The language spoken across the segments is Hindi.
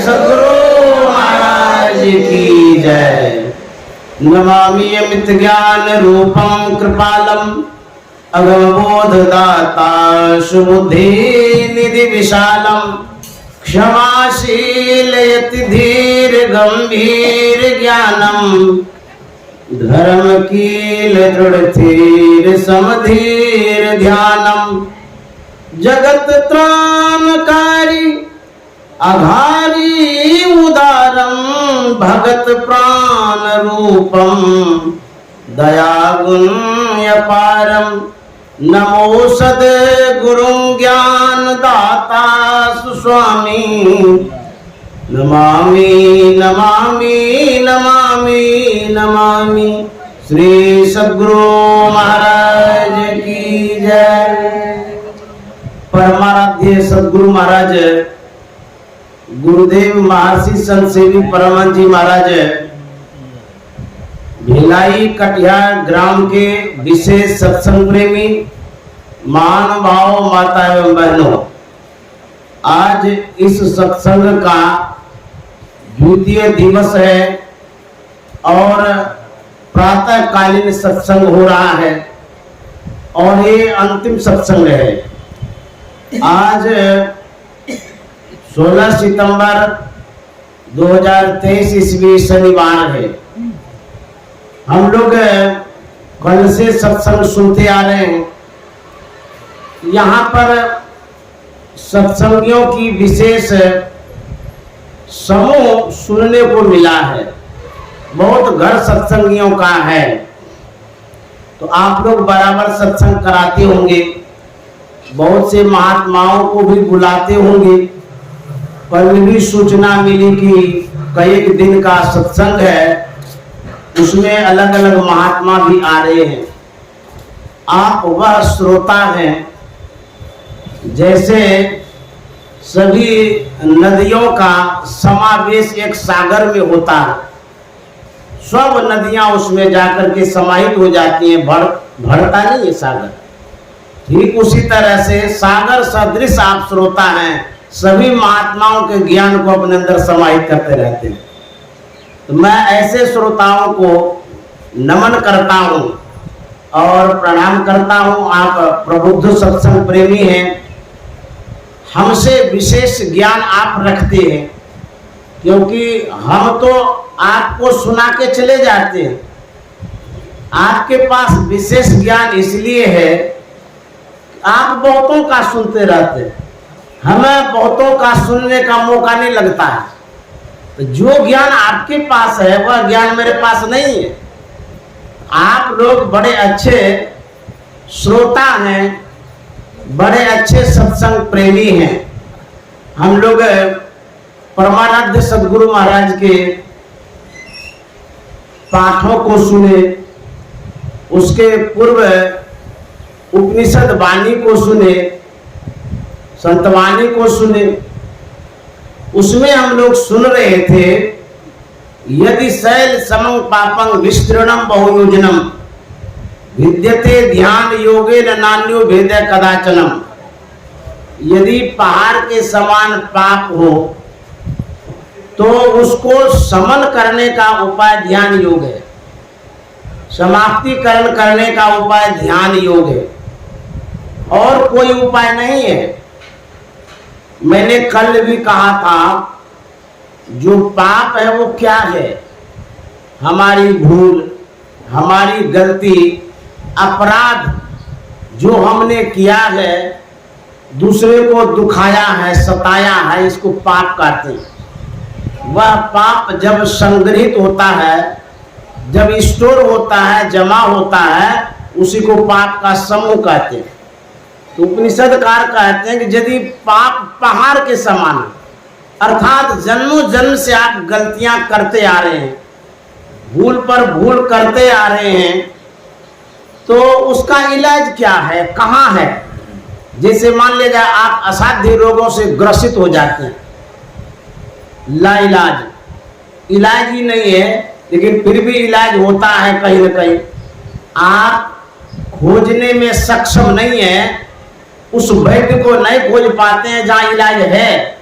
सद्गुरु महाराज की जय। नमामि अमित ज्ञान रूपम कृपालम अगमबोध दाता सुबुद्धि निधि विशालम क्षमाशील यति धीर गंभीर ज्ञानम धर्म कील दृढ़ थीर समधीर ध्यानम जगत त्राणकारी आधारी उदारम भगत प्राण रूपम दया गुण अपारम नमो सद गुरु ज्ञान दाता सुस्वामी नमामि नमामि नमामि नमामि श्री सद्गुरु महाराज की जय। परमाराध्य सद्गुरु महाराज गुरुदेव महर्षि संत सेवी परमानंद जी महाराज भिलाई कटिहार ग्राम के विशेष सत्संग प्रेमी महानुभाव माता एवं बहनों, आज इस सत्संग का द्वितीय दिवस है और प्रातःकालीन सत्संग हो रहा है और ये अंतिम सत्संग है। आज 16 सितंबर 2023 ईस्वी शनिवार है। हम लोग कल से सत्संग सुनते आ रहे हैं। यहाँ पर सत्संगियों की विशेष समूह सुनने को मिला है। बहुत घर सत्संगियों का है, तो आप लोग बराबर सत्संग कराते होंगे, बहुत से महात्माओं को भी बुलाते होंगे। कल भी सूचना मिली कि कई दिन का सत्संग है, उसमें अलग अलग महात्मा भी आ रहे हैं। आप वह श्रोता हैं जैसे सभी नदियों का समावेश एक सागर में होता है, सब नदियां उसमें जाकर के समाहित हो जाती हैं, भरता नहीं है सागर। ठीक उसी तरह से सागर सदृश आप श्रोता हैं, सभी महात्माओं के ज्ञान को अपने अंदर समाहित करते रहते हैं। तो मैं ऐसे श्रोताओं को नमन करता हूं और प्रणाम करता हूं। आप प्रबुद्ध सत्संग प्रेमी हैं, हमसे विशेष ज्ञान आप रखते हैं, क्योंकि हम तो आपको सुना के चले जाते हैं। आपके पास विशेष ज्ञान इसलिए है आप बहुतों का सुनते रहते हैं, हमें बहुतों का सुनने का मौका नहीं लगता है। तो जो ज्ञान आपके पास है वह ज्ञान मेरे पास नहीं है। आप लोग बड़े अच्छे श्रोता हैं, बड़े अच्छे सत्संग प्रेमी हैं। हम लोग परमानंद सद्गुरु महाराज के पाठों को सुने, उसके पूर्व उपनिषद वाणी को सुने, संतवाणी को सुने। उसमें हम लोग सुन रहे थे, यदि शैल समं पापं विस्तृणं बहुयोजनम विद्यते ध्यान योगेन नान्यो भेदे कदाचनम। यदि पहाड़ के समान पाप हो तो उसको समन करने का उपाय ध्यान योग है, समाप्तिकरण करने का उपाय ध्यान योग है, और कोई उपाय नहीं है। मैंने कल भी कहा था, जो पाप है वो क्या है? हमारी भूल, हमारी गलती, अपराध जो हमने किया है, दूसरे को दुखाया है, सताया है, इसको पाप कहते हैं। वह पाप जब संग्रहित होता है, जब स्टोर होता है, जमा होता है, उसी को पाप का समूह कहते हैं। तो उपनिषदकार कहते हैं कि यदि पाप पहाड़ के समान, अर्थात जन्मों जन्म से आप गलतियां करते आ रहे हैं, भूल पर भूल करते आ रहे हैं, तो उसका इलाज क्या है, कहाँ है? जैसे मान लीजिए आप असाध्य रोगों से ग्रसित हो जाते हैं, लाइलाज, इलाज ही नहीं है, लेकिन फिर भी इलाज होता है कहीं न कहीं। आप खोजने में सक्षम नहीं है, उस वैद्य को नहीं खोज पाते हैं जहाँ इलाज है,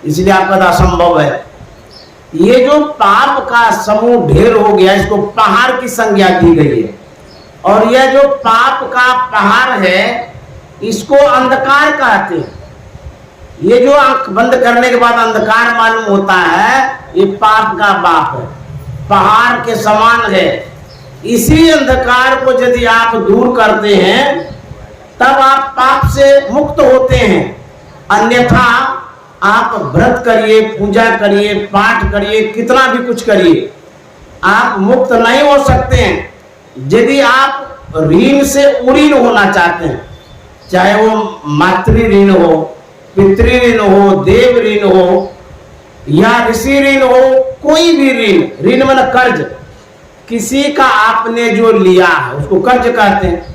इसलिए आपका तो असंभव है। ये जो पाप का समूह ढेर हो गया, इसको पहाड़ की संज्ञा दी गई है। और यह जो पाप का पहाड़ है, इसको अंधकार कहते हैं। ये जो आंख बंद करने के बाद अंधकार मालूम होता है, ये पाप का बाप है, पहाड़ के समान है। इसी अंधकार को यदि आप दूर करते हैं, तब आप पाप से मुक्त होते हैं। अन्यथा आप व्रत करिए, पूजा करिए, पाठ करिए, कितना भी कुछ करिए, आप मुक्त नहीं हो सकते हैं। यदि आप ऋण से उऋण होना चाहते हैं, चाहे वो मातृ ऋण हो, पितृ ऋण हो, देव ऋण हो या ऋषि ऋण हो, कोई भी ऋण मतलब कर्ज, किसी का आपने जो लिया है उसको कर्ज कहते हैं।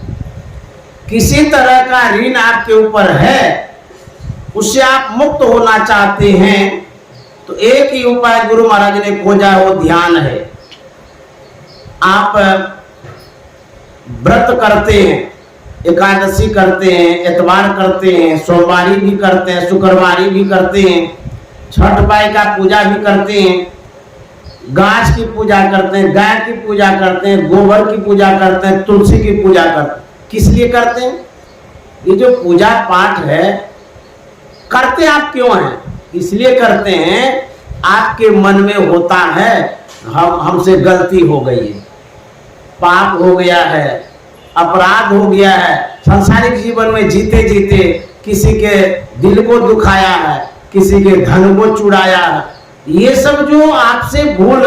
किसी तरह का ऋण आपके ऊपर है, उससे आप मुक्त होना चाहते हैं, तो एक ही उपाय गुरु महाराज ने खोजा, वो ध्यान है। आप व्रत करते हैं, एकादशी करते हैं, एतवार करते हैं, सोमवारी भी करते हैं, शुक्रवारी भी करते हैं, छठ माई का पूजा भी करते हैं, गाछ की पूजा करते हैं, गाय की पूजा करते हैं, गोबर की पूजा करते हैं, तुलसी की पूजा करते हैं। किस लिए करते हैं? ये जो पूजा पाठ है, करते आप क्यों हैं? इसलिए करते हैं, आपके मन में होता है हमसे गलती हो गई है, पाप हो गया है, अपराध हो गया है, सांसारिक जीवन में जीते जीते किसी के दिल को दुखाया है, किसी के धन को चुराया है। ये सब जो आपसे भूल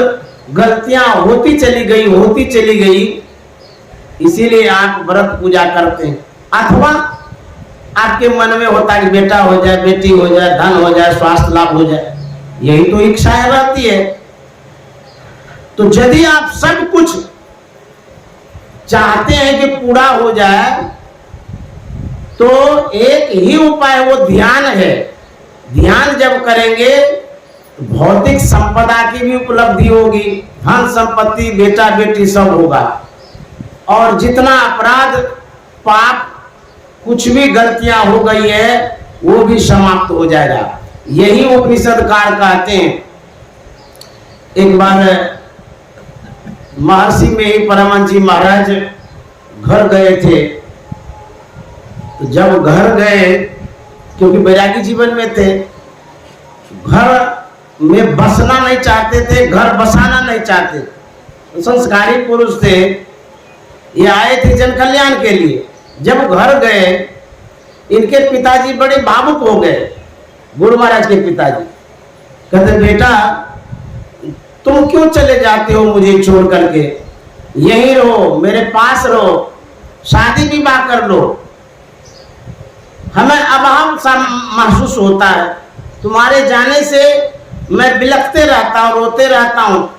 गलतियां होती चली गई, इसीलिए आप व्रत पूजा करते हैं। अथवा आपके मन में होता है कि बेटा हो जाए, बेटी हो जाए, धन हो जाए, स्वास्थ्य लाभ हो जाए, यही तो इच्छाएं रहती है। तो यदि आप सब कुछ चाहते हैं कि पूरा हो जाए, तो एक ही उपाय वो ध्यान है। ध्यान जब करेंगे तो भौतिक संपदा की भी उपलब्धि होगी, धन संपत्ति, बेटा बेटी सब होगा, और जितना अपराध पाप कुछ भी गलतियां हो गई है वो भी समाप्त हो जाएगा। यही उपनिषदकार कहते हैं। एक बार महर्षि में ही परमानंद जी महाराज घर गए थे। तो जब घर गए, क्योंकि वैरागी जीवन में थे, घर में बसना नहीं चाहते थे, घर बसाना नहीं चाहते, तो संस्कारी पुरुष थे, ये आए थे जन कल्याण के लिए। जब घर गए, इनके पिताजी बड़े भावुक हो गए, गुरु महाराज के पिताजी। कहते बेटा तुम क्यों चले जाते हो मुझे छोड़ करके, यहीं रहो, मेरे पास रहो, शादी विवाह कर लो, हमें अभाव सा महसूस होता है, तुम्हारे जाने से मैं बिलखते रहता हूँ, रोते रहता हूँ,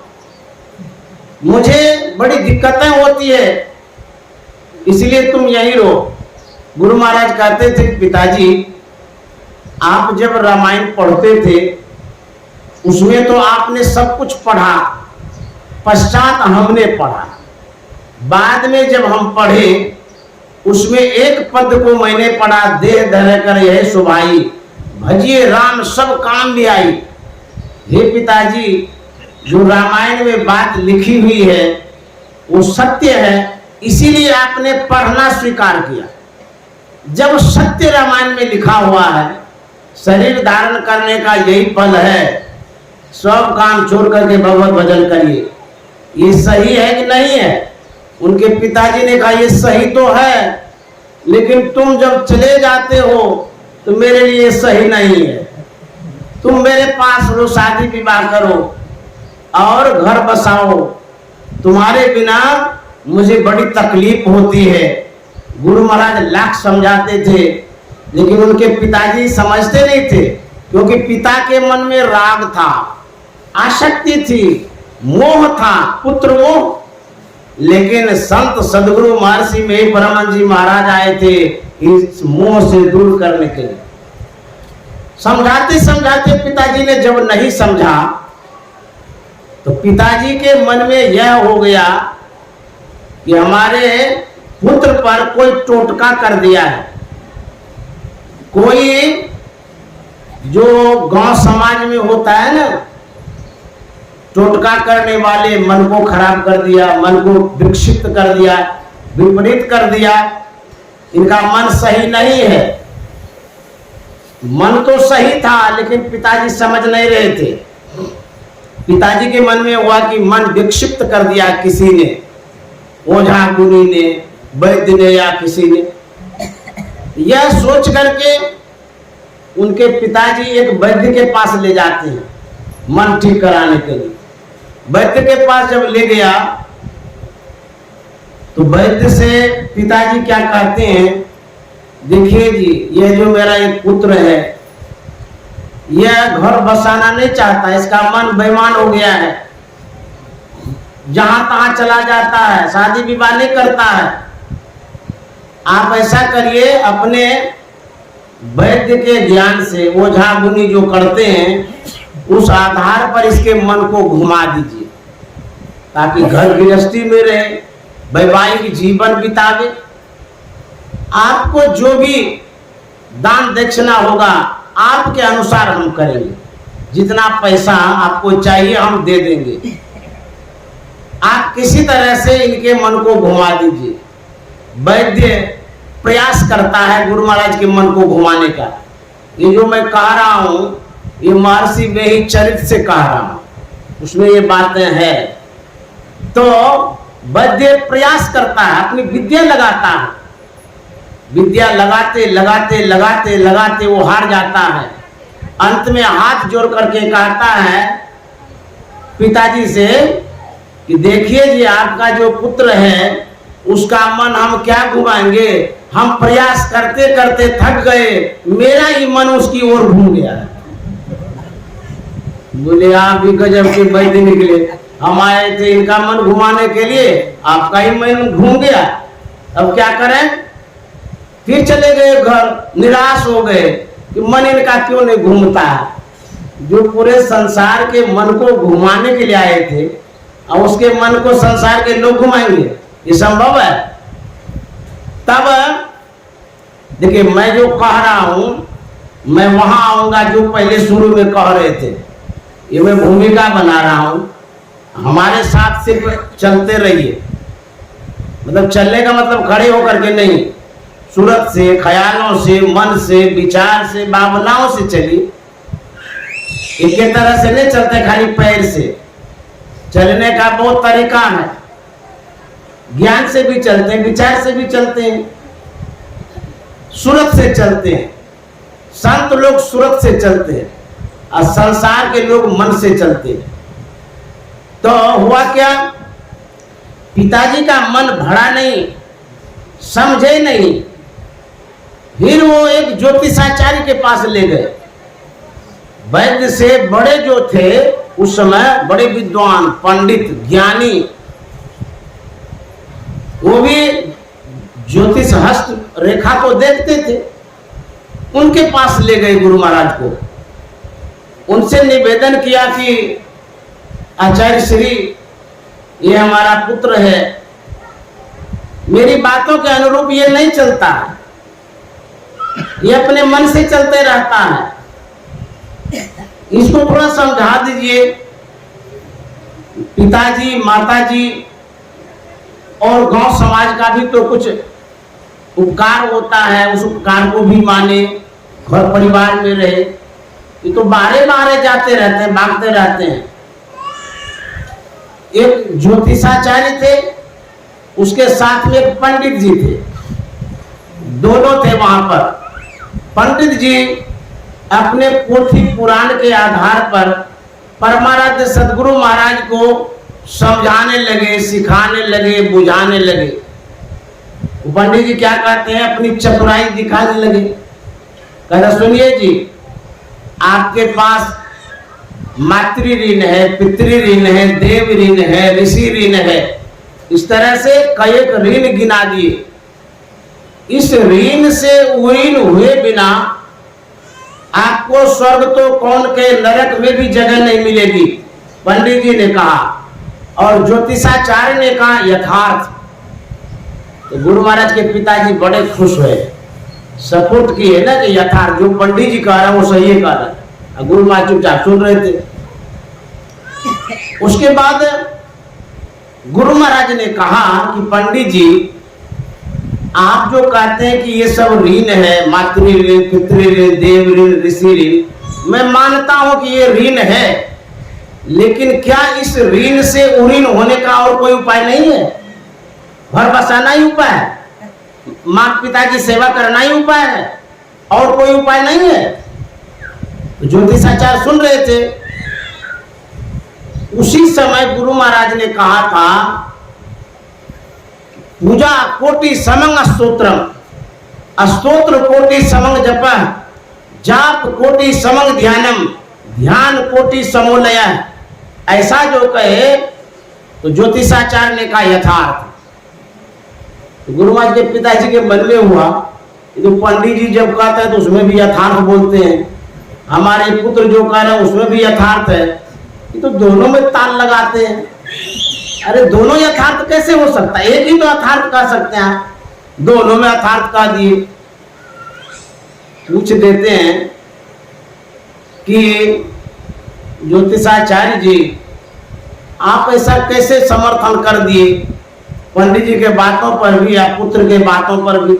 मुझे बड़ी दिक्कतें होती है, इसलिए तुम यहीं रहो। गुरु महाराज कहते थे पिताजी, आप जब रामायण पढ़ते थे उसमें तो आपने सब कुछ पढ़ा, पश्चात हमने पढ़ा, बाद में जब हम पढ़े उसमें एक पद को मैंने पढ़ा, देह धर कर यह सुभाई, भजिए राम सब काम भी आई। हे पिताजी, जो रामायण में बात लिखी हुई है वो सत्य है, इसीलिए आपने पढ़ना स्वीकार किया। जब सत्य रामायण में लिखा हुआ है, शरीर धारण करने का यही फल है, सब काम छोड़ करके भगवत भजन करिए, ये सही है कि नहीं है? उनके पिताजी ने कहा ये सही तो है, लेकिन तुम जब चले जाते हो तो मेरे लिए सही नहीं है, तुम मेरे पास लो, शादी विवाह करो और घर बसाओ, तुम्हारे बिना मुझे बड़ी तकलीफ होती है। गुरु महाराज लाख समझाते थे, लेकिन उनके पिताजी समझते नहीं थे, क्योंकि पिता के मन में राग था, आसक्ति थी, मोह था, पुत्र मोह। लेकिन संत सदगुरु महर्षि में परमानंद जी महाराज आए थे इस मोह से दूर करने के लिए। समझाते समझाते पिताजी ने जब नहीं समझा, तो पिताजी के मन में यह हो गया कि हमारे पुत्र पर कोई टोटका कर दिया है, कोई जो गांव समाज में होता है ना, टोटका करने वाले मन को खराब कर दिया, मन को विक्षिप्त कर दिया, विपरीत कर दिया, इनका मन सही नहीं है। मन तो सही था लेकिन पिताजी समझ नहीं रहे थे। पिताजी के मन में हुआ कि मन विक्षिप्त कर दिया किसी ने, ओझा गुनी ने, वैद्य ने या किसी ने। यह सोच करके उनके पिताजी एक वैद्य के पास ले जाते हैं मन ठीक कराने के लिए। वैद्य के पास जब ले गया तो वैद्य से पिताजी क्या कहते हैं, देखिए जी, यह जो मेरा एक पुत्र है, यह घर बसाना नहीं चाहता, इसका मन बेईमान हो गया है, जहां तहां चला जाता है, शादी विवाह नहीं करता है। आप ऐसा करिए, अपने वैद्य के ज्ञान से, ओझा गुनी जो करते हैं उस आधार पर इसके मन को घुमा दीजिए, ताकि घर गृहस्थी में रहे, वैवाहिक जीवन बितावे। आपको जो भी दान दक्षिणा होगा आपके अनुसार हम करेंगे, जितना पैसा आपको चाहिए हम दे देंगे। आप किसी तरह से इनके मन को घुमा दीजिए। वैद्य प्रयास करता है गुरु महाराज के मन को घुमाने का। ये जो मैं कह रहा हूं ये महर्षि में ही चरित्र से कह रहा हूं, उसमें ये बातें हैं। तो वैद्य प्रयास करता है, अपनी विद्या लगाता है, विद्या लगाते लगाते लगाते लगाते वो हार जाता है। अंत में हाथ जोड़ करके कहता है पिताजी से कि देखिए जी, आपका जो पुत्र है उसका मन हम क्या घुमाएंगे, हम प्रयास करते करते थक गए, मेरा ही मन उसकी ओर घूम गया। बोले आप भी गजब के वैद्य निकले, हम आए थे इनका मन घुमाने के लिए, आपका ही मन घूम गया, अब क्या करें। फिर चले गए घर, निराश हो गए कि मन इनका क्यों नहीं घूमता है। जो पूरे संसार के मन को घुमाने के लिए आए थे और उसके मन को संसार के लोग घुमाएंगे, ये संभव है। तब देखिए, मैं जो कह रहा हूं मैं वहां आऊंगा जो पहले शुरू में कह रहे थे, ये मैं भूमिका बना रहा हूं। हमारे साथ सिर्फ चलते रहिए, मतलब चलने का मतलब खड़े होकर के नहीं, सूरत से, ख्यालों से, मन से, विचार से, भावनाओं से चलिए। इनके तरह से नहीं चलते खाली पैर से, चलने का बहुत तरीका है। ज्ञान से भी चलते हैं, विचार से भी चलते हैं, सूरत से चलते हैं। संत लोग सूरत से चलते हैं और संसार के लोग मन से चलते हैं। तो हुआ क्या, पिताजी का मन भरा नहीं, समझे नहीं। फिर वो एक ज्योतिषाचार्य के पास ले गए। वैद्य से बड़े जो थे उस समय, बड़े विद्वान, पंडित, ज्ञानी, वो भी ज्योतिष हस्त रेखा को देखते थे, उनके पास ले गए गुरु महाराज को। उनसे निवेदन किया कि आचार्य श्री, ये हमारा पुत्र है, मेरी बातों के अनुरूप ये नहीं चलता है, ये अपने मन से चलते रहता है, इसको थोड़ा समझा दीजिए। पिताजी, माताजी और गांव समाज का भी तो कुछ उपकार होता है, उस उपकार को भी माने, घर परिवार में रहे। ये तो बाहरे बाहरे जाते रहते हैं, भागते रहते हैं। एक ज्योतिषाचार्य थे, उसके साथ में एक पंडित जी थे, दोनों थे वहां पर। पंडित जी अपने पोथी पुराण के आधार पर परमाराध्य सदगुरु महाराज को समझाने लगे, सिखाने लगे, बुझाने लगे। पंडित जी क्या कहते हैं, अपनी चतुराई दिखाने लगे। कहते सुनिए जी, आपके पास मातृ ऋण है, पितृ ऋण है, देव ऋण है, ऋषि ऋण है, इस तरह से कई ऋण गिना दिए। इस ऋण से उऋण हुए बिना आपको स्वर्ग तो कौन के, नरक में भी जगह नहीं मिलेगी, पंडित जी ने कहा। और ज्योतिषाचार्य ने कहा यथार्थ। तो गुरु महाराज के पिताजी बड़े खुश हुए, सपोर्ट की है ना कि यथार्थ जो पंडित जी कह रहे हैं वो सही है कह रहे हैं। गुरु महाराज चुपचाप सुन रहे थे। उसके बाद गुरु महाराज ने कहा कि पंडित जी आप जो कहते हैं कि ये सब ऋण है, मातृ ऋण, पितृ ऋण, देव ऋण, ऋषि ऋण, मैं मानता हूं कि ये ऋण है, लेकिन क्या इस ऋण से उऋण होने का और कोई उपाय नहीं है? घर बसाना ही उपाय है, माता पिता की सेवा करना ही उपाय है, और कोई उपाय नहीं है? तो ज्योतिषाचार्य सुन रहे थे। उसी समय गुरु महाराज ने कहा था पूजा कोटि समंग स्तोत्रम, स्तोत्र कोटि समंग जप, जाप कोटि समंग ध्यानम, ध्यान कोटि समोलय। ऐसा जो कहे तो ज्योतिषाचार्य ने कहा यथार्थ। तो गुरु महाराज के पिताजी के मन में हुआ तो पंडित जी जब कहते हैं तो उसमें भी यथार्थ बोलते हैं, हमारे पुत्र जो कह रहे हैं उसमें भी यथार्थ है, तो दोनों में ताल लगाते हैं। अरे दोनों यथार्थ कैसे हो सकता है? एक ही तो यथार्थ कह सकते हैं, दोनों में यथार्थ कह दिए। पूछ देते हैं कि ज्योतिषाचार्य जी आप ऐसा कैसे समर्थन कर दिए? पंडित जी के बातों पर भी या पुत्र के बातों पर भी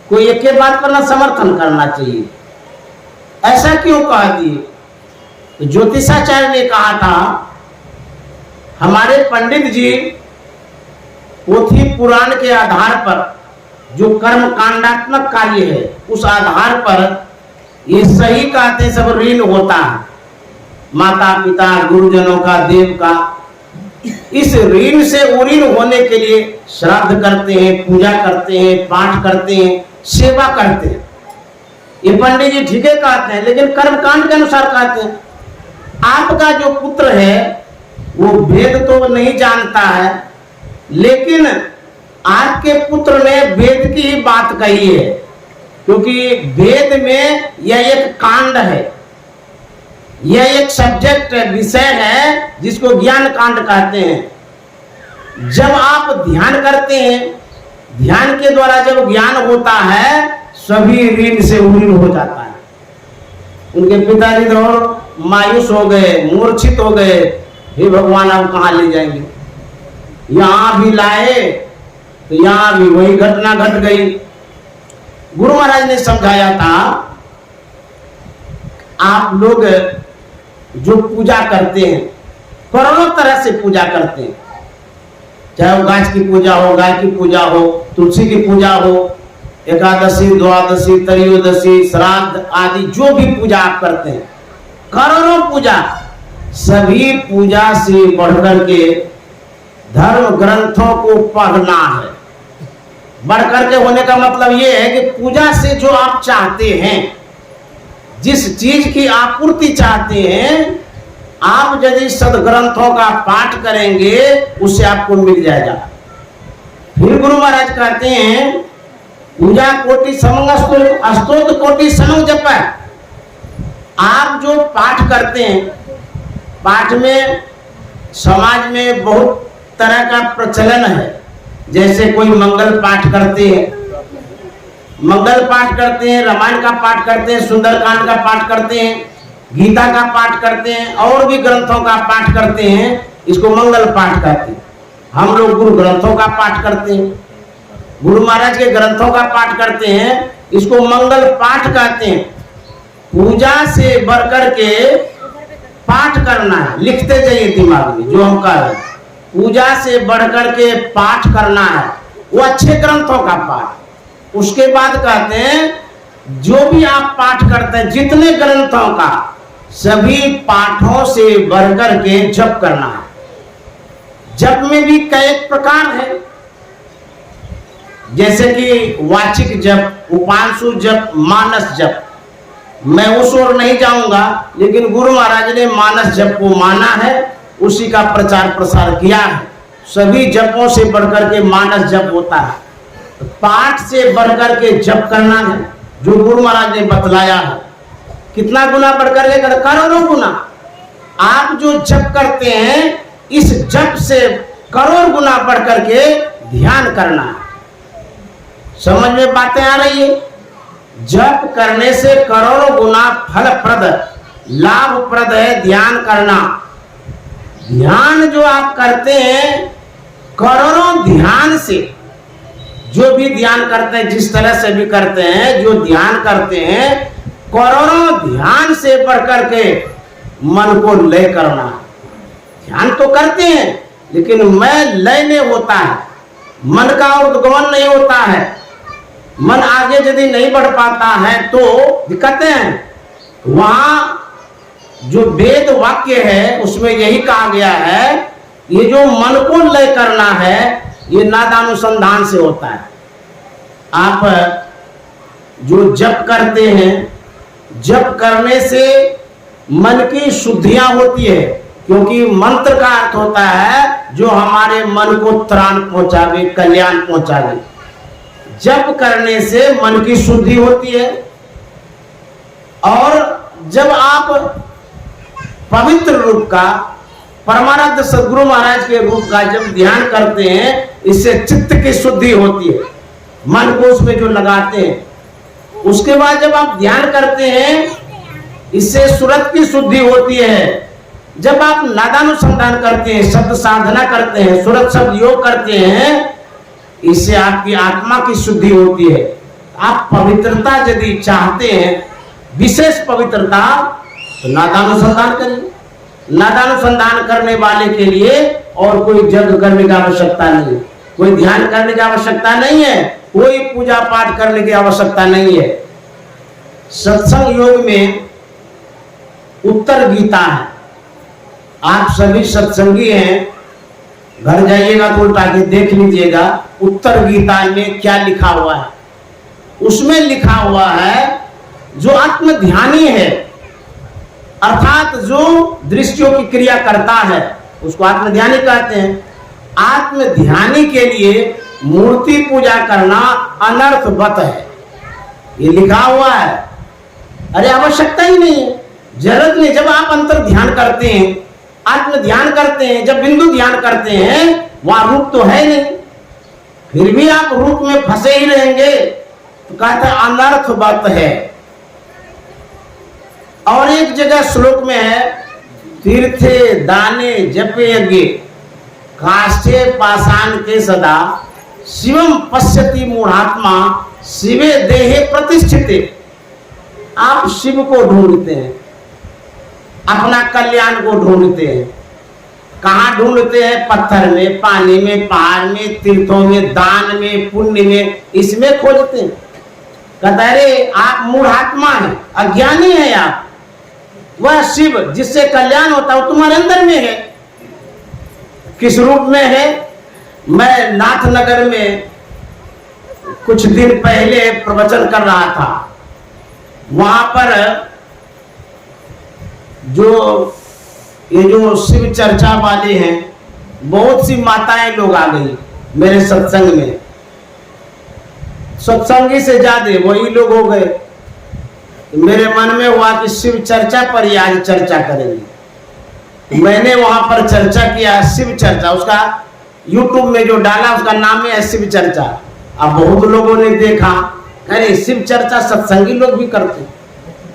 कोई एक के बात पर ना समर्थन करना चाहिए, ऐसा क्यों कह दिए? तो ज्योतिषाचार्य ने कहा था हमारे पंडित जी पोथी पुराण के आधार पर जो कर्म कांडात्मक कार्य है उस आधार पर ये सही कहते सब ऋण होता है, माता पिता गुरुजनों का, देव का। इस ऋण से उऋण होने के लिए श्राद्ध करते हैं, पूजा करते हैं, पाठ करते हैं, सेवा करते हैं। ये पंडित जी ठीक है कहते हैं, लेकिन कर्मकांड के अनुसार कहते हैं। आपका जो पुत्र है वो वेद तो नहीं जानता है, लेकिन आपके पुत्र ने वेद की ही बात कही है, क्योंकि वेद में यह एक कांड है, यह एक सब्जेक्ट है, विषय है जिसको ज्ञान कांड कहते हैं। जब आप ध्यान करते हैं, ध्यान के द्वारा जब ज्ञान होता है सभी ऋण से उऋण हो जाता है। उनके पिताजी तो मायूस हो गए, मूर्छित हो गए, हे भगवान आप कहाँ ले जाएंगे? यहां भी लाए तो यहां भी वही घटना घट गई। गुरु महाराज ने समझाया था आप लोग जो पूजा करते हैं करोड़ों तरह से पूजा करते हैं, चाहे वो गाछ की पूजा हो, गाय की पूजा हो, तुलसी की पूजा हो, एकादशी, द्वादशी, त्रयोदशी, श्राद्ध आदि जो भी पूजा आप करते हैं, करोड़ों पूजा, सभी पूजा से बढ़कर के धर्म ग्रंथों को पढ़ना है। बढ़कर के होने का मतलब ये है कि पूजा से जो आप चाहते हैं, जिस चीज की आपूर्ति चाहते हैं, आप यदि सदग्रंथों का पाठ करेंगे उससे आपको मिल जाएगा। फिर गुरु महाराज कहते हैं पूजा कोटि समंग स्तोत्र कोटि समंग जप। आप जो पाठ करते हैं, पाठ में समाज में बहुत तरह का प्रचलन है। जैसे कोई मंगल पाठ करते हैं, मंगल पाठ करते हैं, रामायण का पाठ करते हैं, सुंदरकांड का पाठ करते हैं, गीता का पाठ करते हैं, और भी ग्रंथों का पाठ करते हैं, इसको मंगल पाठ कहते हैं। हम लोग गुरु ग्रंथों का पाठ करते हैं, गुरु महाराज के ग्रंथों का पाठ करते हैं, इसको मंगल पाठ कहते हैं। पूजा से बढ़कर के पाठ करना है, लिखते जाइए दिमाग में जो हम कह रहे हैं, पूजा से बढ़कर के पाठ करना है, वो अच्छे ग्रंथों का पाठ। उसके बाद कहते हैं जो भी आप पाठ करते हैं, जितने ग्रंथों का, सभी पाठों से बढ़कर के जप करना है। जप में भी कई प्रकार है, जैसे कि वाचिक जप, उपांशु जप, मानस जप। मैं उस ओर नहीं जाऊंगा, लेकिन गुरु महाराज ने मानस जप को माना है, उसी का प्रचार प्रसार किया है। सभी जपों से बढ़कर के मानस जप होता है। पाठ से बढ़कर के जप करना है, जो गुरु महाराज ने बतलाया है। कितना गुना बढ़कर के? करोड़ों गुना। आप जो जप करते हैं, इस जप से करोड़ गुना बढ़कर के ध्यान करना है। समझ में बातें आ रही है? जप करने से करोड़ों गुना फलप्रद लाभप्रद है ध्यान करना। ध्यान जो आप करते हैं, करोड़ों ध्यान से, जो भी ध्यान करते हैं, जिस तरह से भी करते हैं, जो ध्यान करते हैं, करोड़ों ध्यान से बढ़कर के मन को लय करना। ध्यान तो करते हैं लेकिन मैं लय नहीं होता है, मन का उद्गमन नहीं होता है, मन आगे यदि नहीं बढ़ पाता है तो दिक्कतें हैं। वहां जो वेद वाक्य है उसमें यही कहा गया है, ये जो मन को लय करना है ये नादानुसंधान से होता है। आप जो जप करते हैं, जप करने से मन की शुद्धियां होती है, क्योंकि मंत्र का अर्थ होता है जो हमारे मन को त्राण पहुंचावे, कल्याण पहुंचावे। जप करने से मन की शुद्धि होती है, और जब आप पवित्र रूप का, परमानंद सदगुरु महाराज के रूप का जब ध्यान करते हैं, इससे चित्त की शुद्धि होती है, मन को उसमें जो लगाते हैं। उसके बाद जब आप ध्यान करते हैं, इससे सूरत की शुद्धि होती है। जब आप नादानुसंधान करते हैं, शब्द साधना करते हैं, सूरत शब्द योग करते हैं, इससे आपकी आत्मा की शुद्धि होती है। आप पवित्रता यदि चाहते हैं, विशेष पवित्रता, तो नादानुसंधान करिए। नादानुसंधान करने वाले के लिए और कोई यज्ञ करने की आवश्यकता नहीं है, कोई ध्यान करने की आवश्यकता नहीं है, कोई पूजा पाठ करने की आवश्यकता नहीं है। सत्संग योग में उत्तर गीता है। आप सभी सत्संगी हैं, घर जाइएगा तो उल्टा के देख लीजिएगा उत्तर गीता में क्या लिखा हुआ है। उसमें लिखा हुआ है जो आत्म ध्यानी है, अर्थात जो दृश्यों की क्रिया करता है, उसको आत्म ध्यानी कहते हैं। आत्म ध्यानी के लिए मूर्ति पूजा करना अनर्थवत है, ये लिखा हुआ है। अरे आवश्यकता ही नहीं है, जरूरत नहीं। जब आप अंतर ध्यान करते हैं, आत्म ध्यान करते हैं, जब बिंदु ध्यान करते हैं, वहां रूप तो है नहीं, फिर भी आप रूप में फंसे ही रहेंगे, तो कहते हैं अनर्थवत है। और एक जगह श्लोक में है, तीर्थे दाने जपे यज्ञ काष्ठे पाषाण के सदा शिवम पश्यति मूढ़ात्मा शिवे देहे प्रतिष्ठिते। आप शिव को ढूंढते हैं, अपना कल्याण को ढूंढते हैं। कहाँ ढूंढते हैं? पत्थर में, पानी में, पहाड़ में, तीर्थों में, दान में, पुण्य में, इसमें खोजते हैं। कहते अरे आप मूढ़ात्मा हैं, अज्ञानी हैं आप। वह शिव जिससे कल्याण होता है वो तुम्हारे अंदर में है। किस रूप में है? मैं नाथनगर में कुछ दिन पहले प्रवचन कर रहा था। वहां पर ये जो शिव चर्चा वाले हैं, बहुत सी माताएं लोग आ गई मेरे सत्संग में। सत्संगी से ज्यादा वही लोग हो गए। मेरे मन में हुआ कि शिव चर्चा पर ही आज चर्चा करेंगे। मैंने वहां पर चर्चा किया, शिव चर्चा, उसका यूट्यूब में जो डाला उसका नाम है शिव चर्चा। अब बहुत लोगों ने देखा, अरे शिव चर्चा सत्संगी लोग भी करते हैं।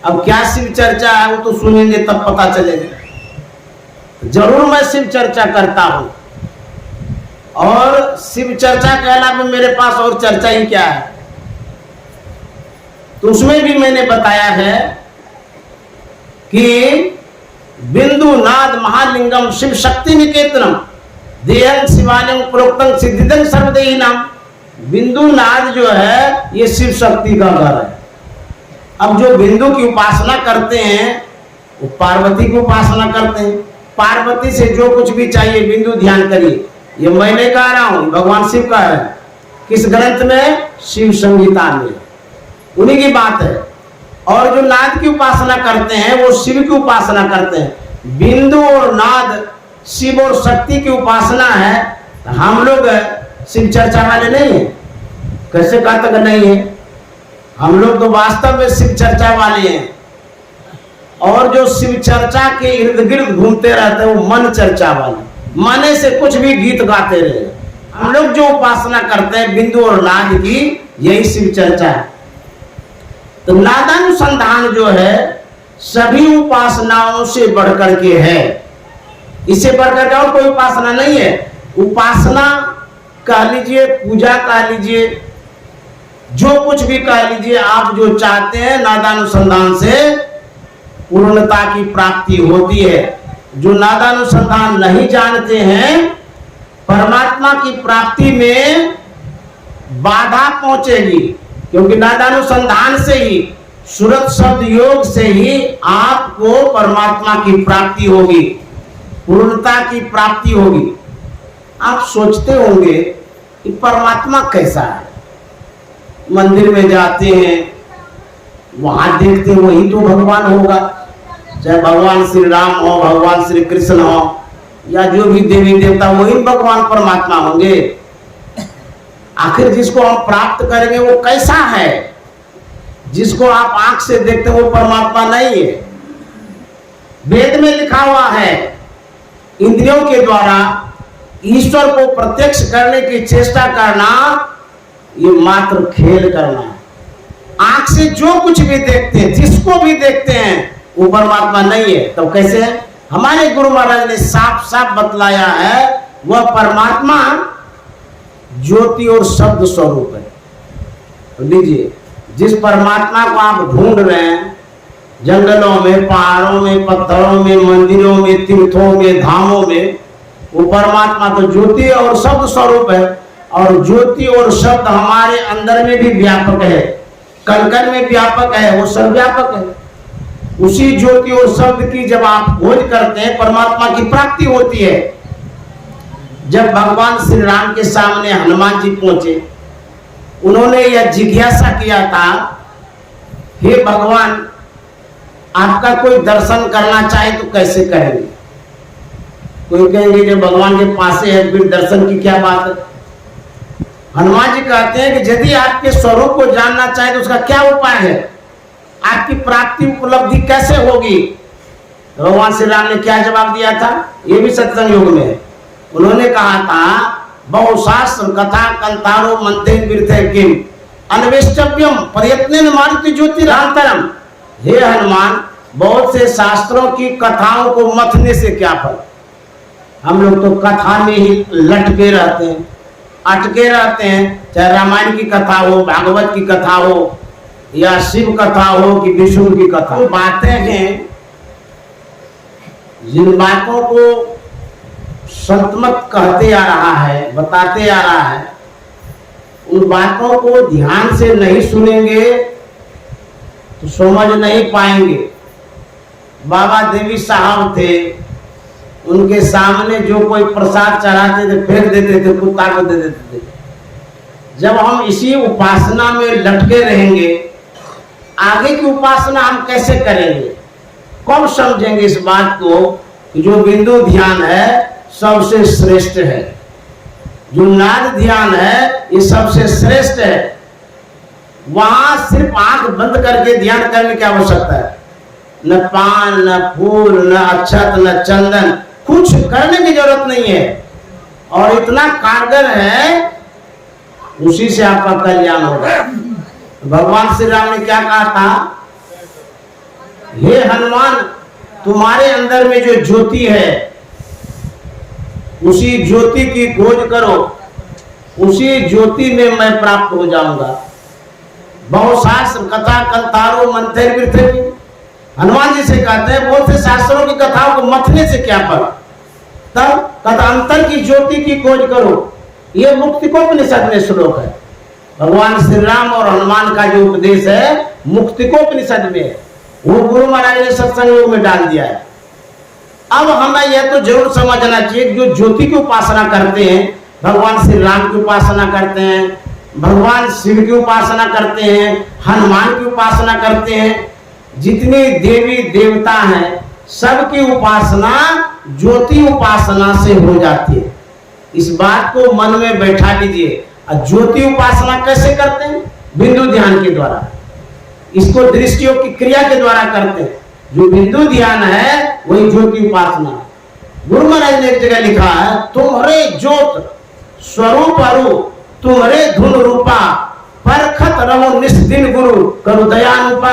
अब क्या शिव चर्चा है वो तो सुनेंगे तब पता चलेगा। जरूर मैं शिव चर्चा करता हूं, और शिव चर्चा के अलावा मेरे पास और चर्चा ही क्या है। तो उसमें भी मैंने बताया है कि बिंदु नाद महालिंगम शिव शक्ति निकेतनम देहं शिवालयम प्रोक्तम सिद्धिदं सर्वदेही नाम। बिंदु नाद जो है ये शिव शक्ति का घर है। अब जो बिंदु की उपासना करते हैं वो पार्वती की उपासना करते हैं। पार्वती से जो कुछ भी चाहिए बिंदु ध्यान करिए। ये मैं नहीं कह रहा हूं, भगवान शिव कह रहे हैं। किस ग्रंथ में? शिव संहिता में, उन्हीं की बात है। और जो नाद की उपासना करते हैं वो शिव की उपासना करते हैं। बिंदु और नाद शिव और शक्ति की उपासना है। हम लोग शिव चर्चा वाले नहीं है। कैसे कहा तक नहीं है? हम लोग तो वास्तव में शिव चर्चा वाले हैं। और जो शिव चर्चा के इर्द गिर्द घूमते रहते हैं वो मन चर्चा वाले, मने से कुछ भी गीत गाते रहे। हम लोग जो उपासना करते हैं बिंदु और नाद की, यही शिव चर्चा है। तो नादानुसंधान जो है सभी उपासनाओं से बढ़कर के है। इससे बढ़कर के और कोई उपासना नहीं है। उपासना कह लीजिए, पूजा कह लीजिए, जो कुछ भी कह लीजिए, आप जो चाहते हैं नादानुसंधान से पूर्णता की प्राप्ति होती है। जो नादानुसंधान नहीं जानते हैं, परमात्मा की प्राप्ति में बाधा पहुंचेगी, क्योंकि नादानुसंधान से ही, सुरत शब्द योग से ही आपको परमात्मा की प्राप्ति होगी, पूर्णता की प्राप्ति होगी। आप सोचते होंगे कि परमात्मा कैसा है? मंदिर में जाते हैं, वहां देखते हैं वही तो भगवान होगा, चाहे भगवान श्री राम हो, भगवान श्री कृष्ण हो, या जो भी देवी देवता, वही भगवान परमात्मा होंगे। आखिर जिसको हम प्राप्त करेंगे वो कैसा है? जिसको आप आंख से देखते हैं वो परमात्मा नहीं है। वेद में लिखा हुआ है, इंद्रियों के द्वारा ईश्वर को प्रत्यक्ष करने की चेष्टा करना ये मात्र खेल करना है। आंख से जो कुछ भी देखते हैं, जिसको भी देखते हैं, वो परमात्मा नहीं है। तो कैसे है? हमारे गुरु महाराज ने साफ साफ बतलाया है, वह परमात्मा ज्योति और शब्द स्वरूप है। तो लीजिए, जिस परमात्मा को आप ढूंढ रहे हैं, जंगलों में, पहाड़ों में, पत्थरों में, मंदिरों में, तीर्थों में, धामों में, वो परमात्मा तो ज्योति और शब्द स्वरूप है। और ज्योति और शब्द हमारे अंदर में भी व्यापक है, कण-कण में व्यापक है, वो सर्वव्यापक है। उसी ज्योति और शब्द की जब आप खोज करते हैं, परमात्मा की प्राप्ति होती है। जब भगवान श्री राम के सामने हनुमान जी पहुंचे, उन्होंने यह जिज्ञासा किया था, हे भगवान, आपका कोई दर्शन करना चाहे तो कैसे करेंगे? कोई कहेंगे कि भगवान के पास है, फिर दर्शन की क्या बात है? हनुमान जी कहते हैं कि यदि आपके स्वरूप को जानना चाहे तो उसका क्या उपाय है? आपकी प्राप्ति उपलब्धि कैसे होगी? भगवान श्री राम ने क्या जवाब दिया था? ये भी सत्संग योग में है। उन्होंने कहा था, बहुशास्त्र कथा कंतारो मंत्रे विरते किम अन्वेष्टव्यम प्रयत्नेन मारुति ज्योतिरांतरम। हे हनुमान, बहुत से शास्त्रों की कथाओं को मथने से क्या फल? हम लोग तो कथा में ही लटके रहते हैं, अटके रहते हैं। चाहे रामायण की कथा हो, भागवत की कथा हो, या शिव कथा हो कि विष्णु की कथा। वो बातें हैं, जिन बातों को संतमत कहते आ रहा है, बताते आ रहा है, उन बातों को ध्यान से नहीं सुनेंगे तो समझ नहीं पाएंगे। बाबा देवी साहब थे, उनके सामने जो कोई प्रसाद चढ़ाते थे, फेंक देते थे, कुत्ता को दे देते थे। जब हम इसी उपासना में लटके रहेंगे, आगे की उपासना हम कैसे करेंगे? कब समझेंगे इस बात को कि जो बिंदु ध्यान है सबसे श्रेष्ठ है, जो नाद ध्यान है ये सबसे श्रेष्ठ है। वहां सिर्फ आंख बंद करके ध्यान करने की आवश्यकता है। न पान, न फूल, न अक्षत, न चंदन, कुछ करने की जरूरत नहीं है। और इतना कारगर है, उसी से आपका कल्याण होगा। भगवान श्री राम ने क्या कहा था? हे हनुमान, तुम्हारे अंदर में जो ज्योति है, उसी ज्योति की खोज करो, उसी ज्योति में मैं प्राप्त हो जाऊंगा। बहुशास्त्र कथा कंतारो मंत्रे विरते। हनुमान जी से कहते हैं, बहुत से शास्त्रों की कथाओं को मथने से क्या फल? तब तदंतर की ज्योति की खोज करो। यह मुक्तिकोपनिषद में श्लोक है। भगवान श्री राम और हनुमान का जो उपदेश है मुक्तिकोपनिषद में है, वो गुरु महाराज ने सत्संग योग में डाल दिया है। अब हमें यह तो जरूर समझना चाहिए, जो ज्योति की उपासना करते हैं, भगवान श्री राम की उपासना करते हैं, भगवान शिव की उपासना करते हैं, हनुमान की उपासना करते हैं, जितनी देवी देवता हैं, सबकी उपासना ज्योति उपासना से हो जाती है। इस बात को मन में बैठा लीजिए। ज्योति उपासना कैसे करते हैं? बिंदु ध्यान के द्वारा। इसको दृष्टियों की क्रिया के द्वारा करते हैं। जो बिंदु ध्यान है वही ज्योति उपासना। गुरु महाराज ने एक जगह लिखा है, तुम्हारे ज्योत स्वरूप अरु तुम्हारे धुन रूपा परखत रहो निस्दिन गुरु करो दयानुपा।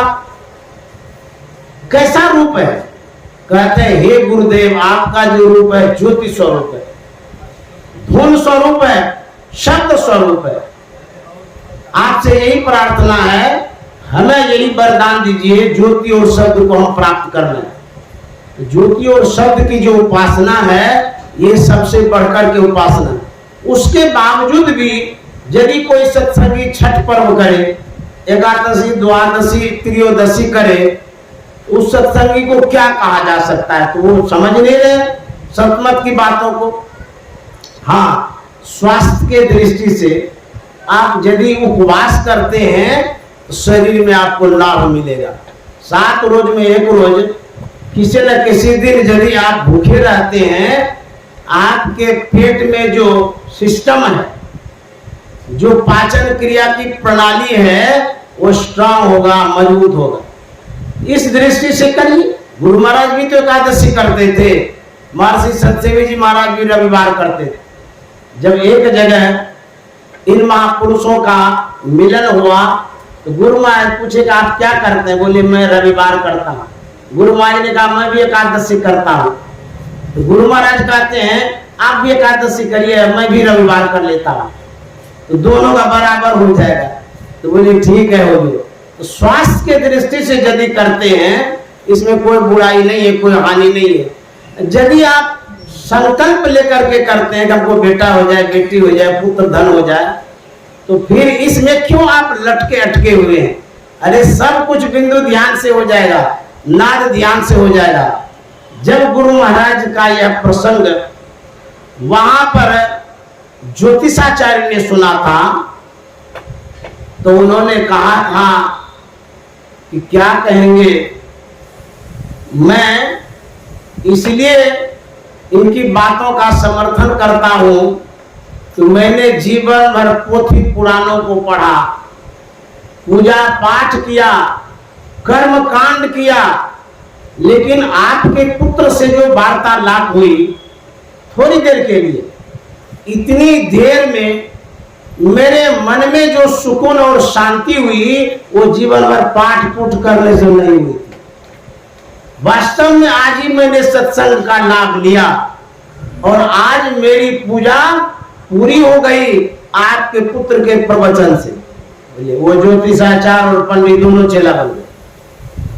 कैसा रूप है? कहते हैं हे गुरुदेव, आपका जो रूप है ज्योति स्वरूप है, धूम स्वरूप है, शब्द स्वरूप है। आपसे यही प्रार्थना है, हमें यही वरदान दीजिए, ज्योति और शब्द को हम प्राप्त कर लें। ज्योति और शब्द की जो उपासना है ये सबसे बढ़कर के उपासना है। उसके बावजूद भी यदि कोई सत्संगी छठ पर्व करे, एकादशी, द्वादशी, त्रयोदशी करे, उस सत्संगी को क्या कहा जा सकता है? तो वो समझ नहीं रहे सतमत की बातों को। हाँ, स्वास्थ्य के दृष्टि से आप यदि उपवास करते हैं तो शरीर में आपको लाभ मिलेगा। 7 रोज में एक रोज किसी न किसी दिन यदि आप भूखे रहते हैं, आपके पेट में जो सिस्टम है, जो पाचन क्रिया की प्रणाली है, वो स्ट्रांग होगा, मजबूत होगा। इस दृष्टि से करिए। गुरु महाराज भी तो एकादशी करते थे, महर्षि सतसेवी जी महाराज भी रविवार करते थे। जब एक जगह इन महापुरुषों का मिलन हुआ तो गुरु महाराज पूछे कि आप क्या करते हैं? बोले मैं रविवार करता हूँ। गुरु महाराज ने कहा मैं भी एकादशी करता हूँ। तो गुरु महाराज कहते हैं आप भी एकादशी करिए, मैं भी रविवार कर लेता हूँ, तो दोनों का बराबर हो जाएगा। तो बोले ठीक है, हो गया। तो स्वास्थ्य के दृष्टि से यदि करते हैं, इसमें कोई बुराई नहीं है, कोई हानि नहीं है। यदि आप संकल्प लेकर के करते हैं कि हमको बेटा हो जाए, बेटी हो जाए, पुत्र धन हो जाए, तो फिर इसमें क्यों आप लटके अटके हुए हैं? अरे सब कुछ बिंदु ध्यान से हो जाएगा, नाद ध्यान से हो जाएगा। जब गुरु महाराज का यह प्रसंग वहां पर ज्योतिषाचार्य ने सुना था, तो उन्होंने कहा था कि क्या कहेंगे, मैं इसलिए इनकी बातों का समर्थन करता हूं कि मैंने जीवन भर पोथी पुराणों को पढ़ा, पूजा पाठ किया, कर्म कांड किया, लेकिन आपके पुत्र से जो वार्तालाप हुई थोड़ी देर के लिए, इतनी देर में मेरे मन में जो सुकून और शांति हुई वो जीवन भर पाठ पूठ करने से नहीं हुई। वास्तव में आज ही मैंने सत्संग का लाभ लिया और आज मेरी पूजा पूरी हो गई आपके पुत्र के प्रवचन से। वो ज्योतिषाचार्य और पंडित दोनों चेला बन गए।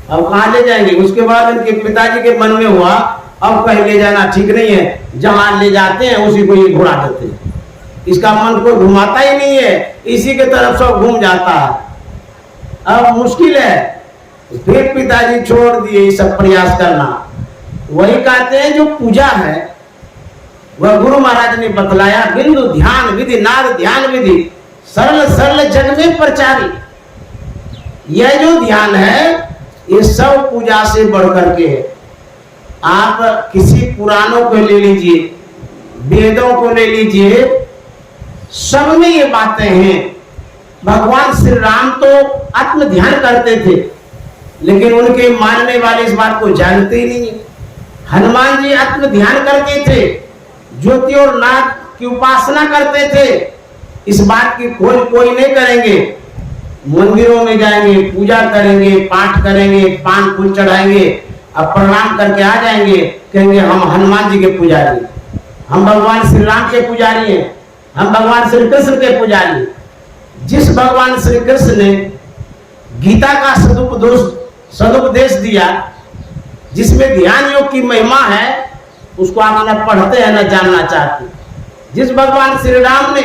अब कहाँ ले जाएंगे? उसके बाद इनके पिताजी के मन में हुआ अब कहीं ले जाना ठीक नहीं है, जहां ले जाते हैं उसी को ये घुरा देते हैं। इसका मन कोई घुमाता ही नहीं है, इसी के तरफ सब घूम जाता है। अब मुश्किल है, फिर पिताजी छोड़ दिए सब प्रयास करना। वही कहते हैं जो पूजा है वह गुरु महाराज ने बतलाया, बिंदु ध्यान विधि, नाद ध्यान विधि, सरल सरल जग में प्रचारी। यह जो ध्यान है ये सब पूजा से बढ़कर के है। आप किसी पुराणों को ले लीजिए, वेदों को ले लीजिए, सब में ये बातें हैं। भगवान श्री राम तो आत्म ध्यान करते थे, लेकिन उनके मानने वाले इस बात को जानते ही नहीं। हनुमान जी आत्म ध्यान करते थे, ज्योति और नाग की उपासना करते थे। इस बात की खोज कोई नहीं करेंगे। मंदिरों में जाएंगे, पूजा करेंगे, पाठ करेंगे, पान फूल चढ़ाएंगे, अब प्रणाम करके आ जाएंगे, कहेंगे हम हनुमान जी के पुजारी, हम भगवान श्री राम के पुजारी हैं, हम भगवान श्री कृष्ण के पुजारी। जिस भगवान श्री कृष्ण ने गीता का सदुपदेश दिया, जिसमें ध्यान योग की महिमा है, उसको आप न पढ़ते हैं न जानना चाहते। जिस भगवान श्री राम ने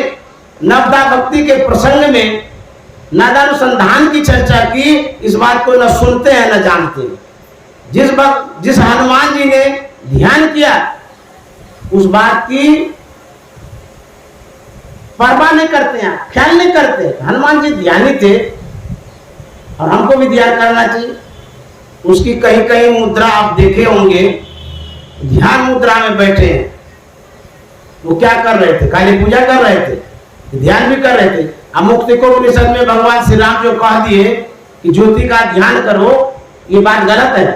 नवदा भक्ति के प्रसंग में नादानुसंधान की चर्चा की, इस बात को न सुनते हैं न जानते। जिस हनुमान जी ने ध्यान किया, उस बात की परवाह नहीं करते हैं, ख्याल नहीं करते। हनुमान जी ध्यानी थे और हमको भी ध्यान करना चाहिए। उसकी कहीं कहीं मुद्रा आप देखे होंगे, ध्यान मुद्रा में बैठे हैं। वो क्या कर रहे थे? खाली पूजा कर रहे थे, ध्यान भी कर रहे थे। मुक्तिकोपनिषद में भगवान श्री राम जो कह दिए कि ज्योति का ध्यान करो, ये बात गलत है।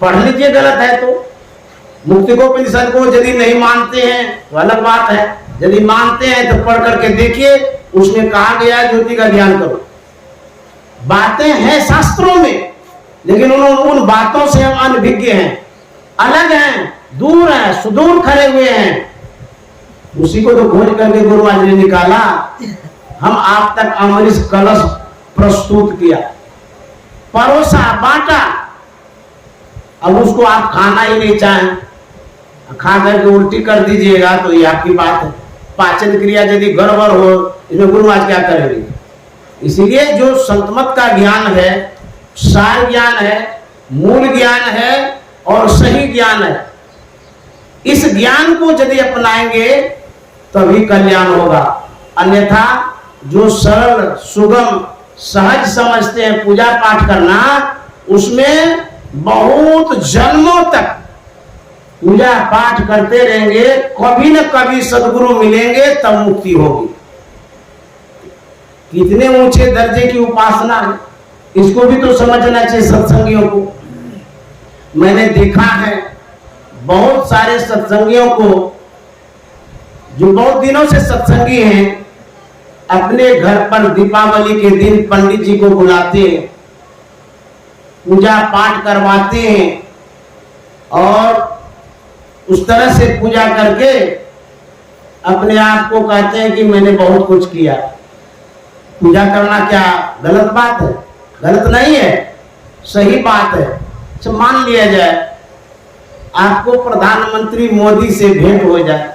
पढ़ लीजिए, गलत है तो। मुक्तिकोपनिषद को यदि नहीं मानते हैं तो अलग बात है। यदि मानते हैं तो पढ़ करके देखिए, उसमें कहा गया है ज्योति का ज्ञान करो। बातें हैं शास्त्रों में, लेकिन उन बातों से हम अनभिज्ञ हैं, अलग हैं, दूर हैं, सुदूर खड़े हुए हैं। उसी को तो खोज करके गुरु महाराज ने निकाला। हम आप तक अमृत कलश प्रस्तुत किया, परोसा, बांटा। अब उसको आप खाना ही नहीं चाहें, खा करके उल्टी कर दीजिएगा तो ये आपकी बात है। पाचन क्रिया यदि गड़बड़ हो, इसमें गुरु महाराज क्या करेंगे? इसीलिए जो संतमत का ज्ञान है, सार ज्ञान है, मूल ज्ञान है और सही ज्ञान है। इस ज्ञान को यदि अपनाएंगे तभी कल्याण होगा। अन्यथा जो सरल, सुगम, सहज समझते हैं पूजा पाठ करना, उसमें बहुत जन्मों तक पूजा पाठ करते रहेंगे, कभी न कभी सदगुरु मिलेंगे, तब मुक्ति होगी। कितने ऊंचे दर्जे की उपासना है, इसको भी तो समझना चाहिए सत्संगियों को। मैंने देखा है बहुत सारे सत्संगियों को जो बहुत दिनों से सत्संगी हैं, अपने घर पर दीपावली के दिन पंडित जी को बुलाते हैं, पूजा पाठ करवाते हैं और उस तरह से पूजा करके अपने आप को कहते हैं कि मैंने बहुत कुछ किया। पूजा करना क्या गलत बात है? गलत नहीं है, सही बात है। अच्छा, मान लिया जाए आपको प्रधानमंत्री मोदी से भेंट हो जाए,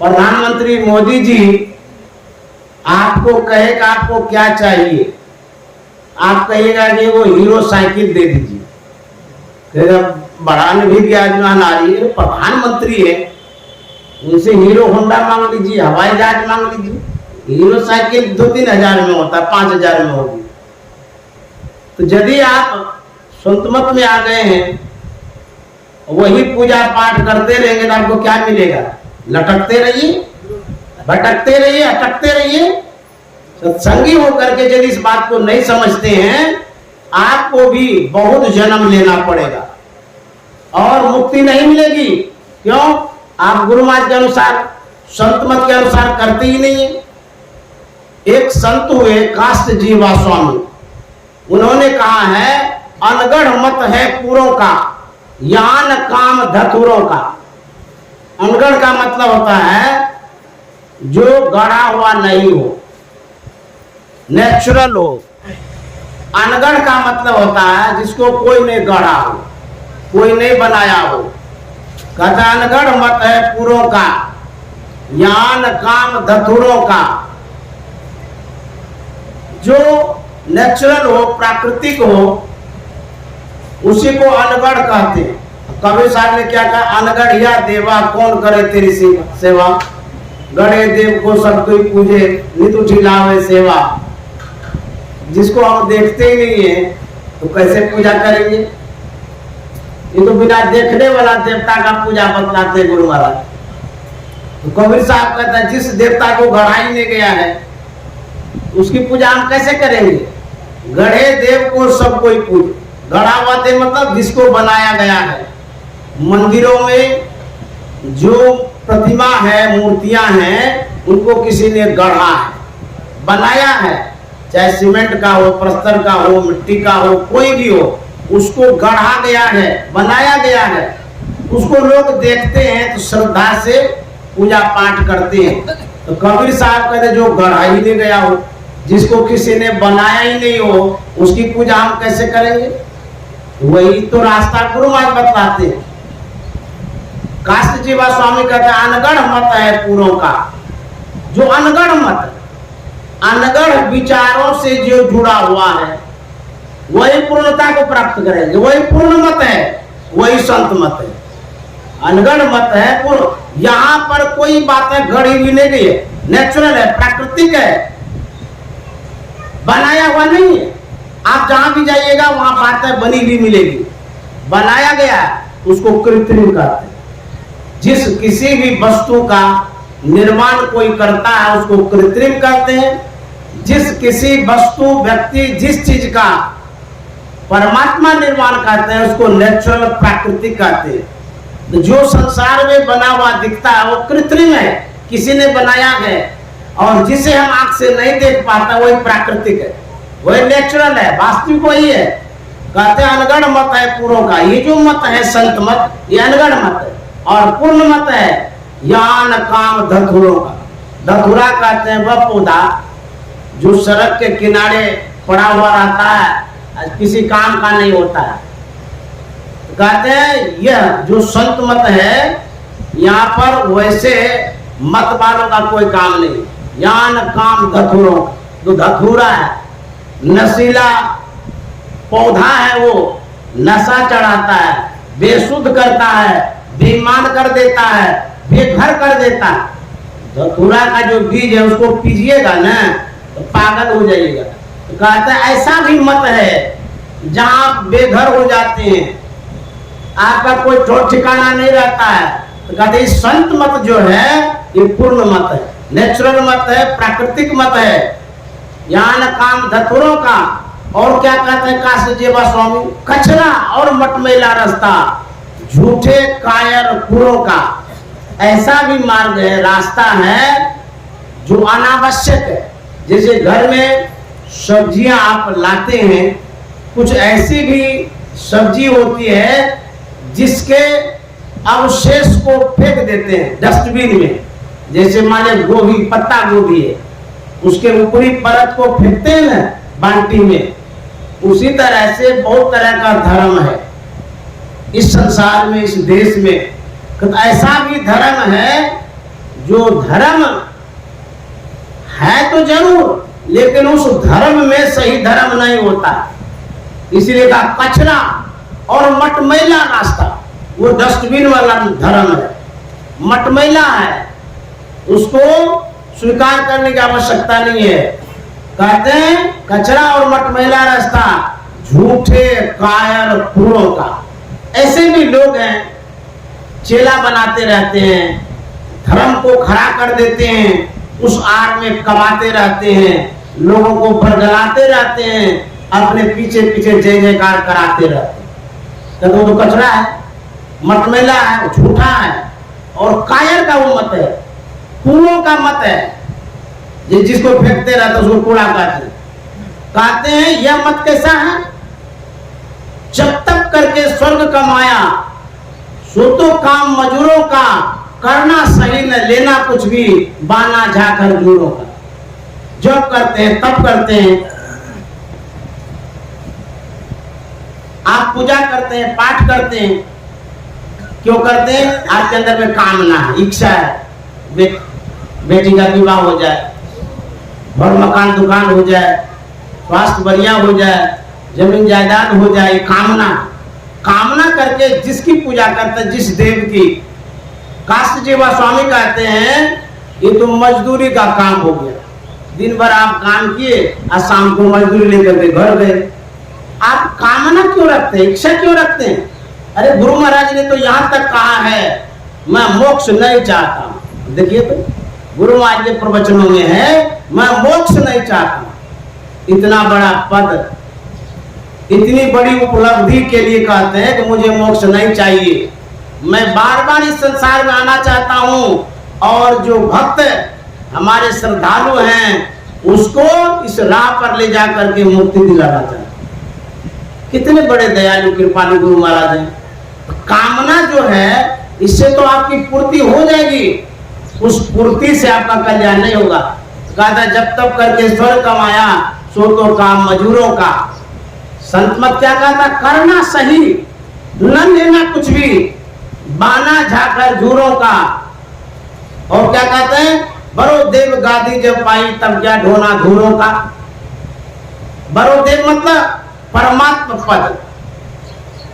प्रधानमंत्री मोदी जी आपको कहेगा आपको क्या चाहिए, आप कहिएगा कि वो हीरो साइकिल दे दीजिए, कहेगा बड़ा भी आजमान आ रही है, प्रधानमंत्री है, उनसे हीरो होंडा मांग लीजिए, हवाई जहाज मांग लीजिए। हीरो साइकिल 2-3 हजार में होता है, 5 हजार में होगी। तो यदि आप संतमत में आ गए हैं, वही पूजा पाठ करते रहेंगे तो आपको क्या मिलेगा? लटकते रहिए, भटकते रहिए, अटकते रहिए। सत्संगी होकर के यदि इस बात को नहीं समझते हैं, आपको भी बहुत जन्म लेना पड़ेगा और मुक्ति नहीं मिलेगी। क्यों? आप गुरु महाराज के अनुसार, संत मत के अनुसार करते ही नहीं है। एक संत हुए काष्ट जीवा स्वामी, उन्होंने कहा है अनगढ़ मत है पूरों का, यान काम धतुरों का। अनगढ़ का मतलब होता है जो गढ़ा हुआ नहीं हो, नेचुरल हो। अनगढ़ का मतलब होता है जिसको कोई नहीं गढ़ा हो, कोई नहीं बनाया हो। कहता अनगढ़ मत है पूरों का, यान काम धतुरों का। जो नेचुरल हो, प्राकृतिक हो, उसी को अनगढ़ कहते हैं। कबीर साहब ने क्या कहा? अनगढ़िया देवा कौन करे तेरी सेवा, गढ़े देव को सब कोई पूजे, नित उठी लावे सेवा। जिसको हम देखते ही नहीं है तो कैसे पूजा करेंगे? ये तो बिना देखने वाला देवता का पूजा बतलाते गुरु महाराज। तो कबीर साहब कहता है जिस देवता को गढ़ा ही नहीं गया है उसकी पूजा हम कैसे करेंगे? गढ़े देव को सब कोई पूजे। गढ़ा हुआ देव मतलब जिसको बनाया गया है। मंदिरों में जो प्रतिमा है, मूर्तियां हैं, उनको किसी ने गढ़ा है, बनाया है। चाहे सीमेंट का हो, पत्थर का हो, मिट्टी का हो, कोई भी हो, उसको गढ़ा गया है, बनाया गया है। उसको लोग देखते हैं तो श्रद्धा से पूजा पाठ करते हैं। तो कबीर साहब कहते जो गढ़ा ही नहीं गया हो, जिसको किसी ने बनाया ही नहीं हो, उसकी पूजा हम कैसे करेंगे? वही तो रास्ता गुरु महाराज बतलाते हैं। काष्ट जीवा स्वामी कहते हैं अनगढ़ मत है पूरों का। जो अनगढ़ मत, अनगढ़ विचारों से जो जुड़ा हुआ है, वही पूर्णता को प्राप्त करेंगे। वही पूर्ण मत है, वही संत मत है। अनगढ़ मत है पूर्ण। यहाँ पर कोई बातें गढ़ी हुई नहीं गई है, नेचुरल है, प्राकृतिक है, बनाया हुआ नहीं है। आप जहां भी जाइएगा वहां बातें बनी हुई मिलेगी। बनाया गया उसको कृत्रिम कहते हैं। जिस किसी भी वस्तु का निर्माण कोई करता है उसको कृत्रिम कहते हैं। जिस किसी वस्तु, व्यक्ति, जिस चीज का परमात्मा निर्माण करते हैं उसको नेचुरल, प्राकृतिक कहते हैं। तो जो संसार में बना हुआ दिखता है वो कृत्रिम है, किसी ने बनाया है, और जिसे हम आंख से नहीं देख पाता वही प्राकृतिक है, वही नेचुरल है, वास्तविक वही है। कहते हैं अनगढ़ मत है पूर्णों का। ये जो मत है संत मत, ये अनगढ़ मत है, और पूर्ण मत है यान काम धतुरों का। धतुरा कहते हैं वह पौधा जो सड़क के किनारे पड़ा हुआ रहता है, किसी काम का नहीं होता है। कहते हैं यह जो संत मत है, यहाँ पर वैसे मत वालों का कोई काम नहीं। यान काम धतुरों, जो धतूरा है, नशीला पौधा है, वो नशा चढ़ाता है, बेसुध करता है, बेईमान कर देता है, बेघर कर देता है। धतूरा का जो बीज है उसको पीजिएगा ना तो पागल हो जाइएगा। तो कहता है ऐसा भी मत है जहाँ बेघर हो जाते हैं, आपका कोई ठोर ठिकाना नहीं रहता है। तो कहते हैं संत मत जो है ये पूर्ण मत है, नेचुरल मत है, प्राकृतिक मत है, यान काम धतुरों का। और क्या कहते हैं काशी जेवा स्वामी, कचरा और मटमैला रास्ता, झूठे कायर कुरों का। ऐसा भी मार्ग है, रास्ता है जो अनावश्यक है। जैसे घर में सब्जियां आप लाते हैं, कुछ ऐसी भी सब्जी होती है जिसके अवशेष को फेंक देते हैं डस्टबिन में। जैसे माने गोभी, पत्ता गोभी है, उसके ऊपरी परत को फेंकते हैं ना बाल्टी में, उसी तरह से बहुत तरह का धर्म है इस संसार में, इस देश में। ऐसा भी धर्म है जो धर्म है तो जरूर, लेकिन उस धर्म में सही धर्म नहीं होता। इसलिए कहा कचरा और मटमैला रास्ता, वो डस्टबिन वाला धर्म है, मटमैला है, उसको स्वीकार करने की आवश्यकता नहीं है। कहते हैं कचरा और मटमैला रास्ता झूठे कायर कुरों का। ऐसे भी लोग हैं चेला बनाते रहते हैं, धर्म को खड़ा कर देते हैं, उस आड़ में कमाते रहते हैं, लोगों को बरगलाते रहते हैं, अपने पीछे पीछे जय जयकार कराते रहते हैं। तो कचरा है, मटमैला है, झूठा है, और कायर का वो मत है, कुओं का मत है, जिसको फेंकते रहते उसको कूड़ा कहते हैं। यह मत कैसा है, जब तक करके स्वर्ग कमाया सो तो काम मजूरों का, करना सही न लेना कुछ भी, बाना झाकर जूरों का। जब करते हैं तब करते हैं, आप पूजा करते हैं, पाठ करते हैं, क्यों करते हैं? आपके अंदर में कामना है, इच्छा है, बेटी का विवाह हो जाए, घर मकान दुकान हो जाए, स्वास्थ्य बढ़िया हो जाए, जमीन जायदाद हो जाए, कामना करके जिसकी पूजा करते हैं, जिस देव की। काशी जेवा स्वामी कहते हैं ये तो मजदूरी का काम हो गया, दिन भर आप काम किए और शाम को मजदूरी लेकर के घर गए। आप कामना क्यों रखते हैं, इच्छा क्यों रखते हैं? अरे गुरु महाराज ने तो यहाँ तक कहा है मैं मोक्ष नहीं चाहता। देखिए तो गुरु महाराज के प्रवचनों में है मैं मोक्ष नहीं चाहता। इतना बड़ा पद, इतनी बड़ी उपलब्धि के लिए कहते हैं कि मुझे मोक्ष नहीं चाहिए, मैं बार बार इस संसार में आना चाहता हूँ, और जो भक्त हमारे श्रद्धालु हैं उसको इस राह पर ले जा करके मुक्ति दिलाना चाहता हूँ। कितने बड़े दयालु कृपालु गुरु महाराज हैं। कामना जो है इससे तो आपकी पूर्ति हो जाएगी, उस पूर्ति से आपका कल्याण नहीं होगा। कहता जब तक करके स्वर्ग कमाया सो तो काम मजूरों का। संत मत क्या कहता, करना सही न लेना कुछ भी, बाना झाकर झूरों का। और क्या कहते हैं, बरो देव गादी जब पाई तब क्या ढोना धूरों का। बरो देव मतलब परमात्मा पद,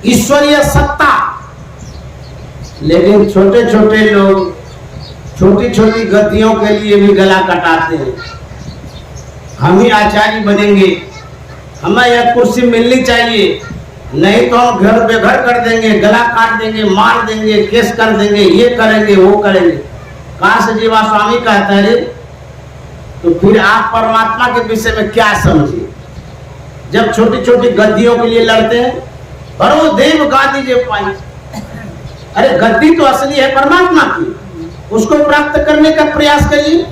ईश्वरीय सत्ता। लेकिन छोटे छोटे लोग छोटी छोटी गतियों के लिए भी गला कटाते हैं। हम ही आचार्य बनेंगे, हमें यह कुर्सी मिलनी चाहिए, नहीं तो हम घर बेघर कर देंगे, गला काट देंगे, मार देंगे, केस कर देंगे, ये करेंगे वो करेंगे। काशी जेवा स्वामी कहता है तो फिर आप परमात्मा के विषय में क्या समझिए, जब छोटी छोटी गद्दियों के लिए लड़ते हैं। पर वो देव गादी जब पाई, अरे गद्दी तो असली है परमात्मा की, उसको प्राप्त करने का प्रयास करिए।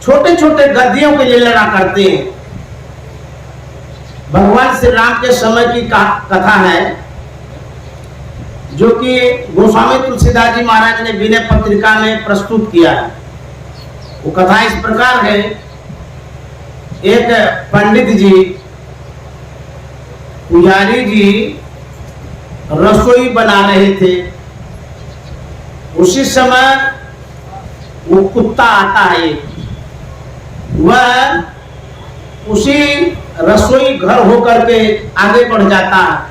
छोटे छोटे गद्दियों के लिए लड़ा करते हैं। भगवान श्री राम के समय की कथा है, जो कि गोस्वामी तुलसीदास जी महाराज ने विनय पत्रिका में प्रस्तुत किया है। वो कथा इस प्रकार है। एक पंडित जी, पुजारी जी रसोई बना रहे थे। उसी समय वो कुत्ता आता है, वह उसी रसोई घर होकर के आगे बढ़ जाता है।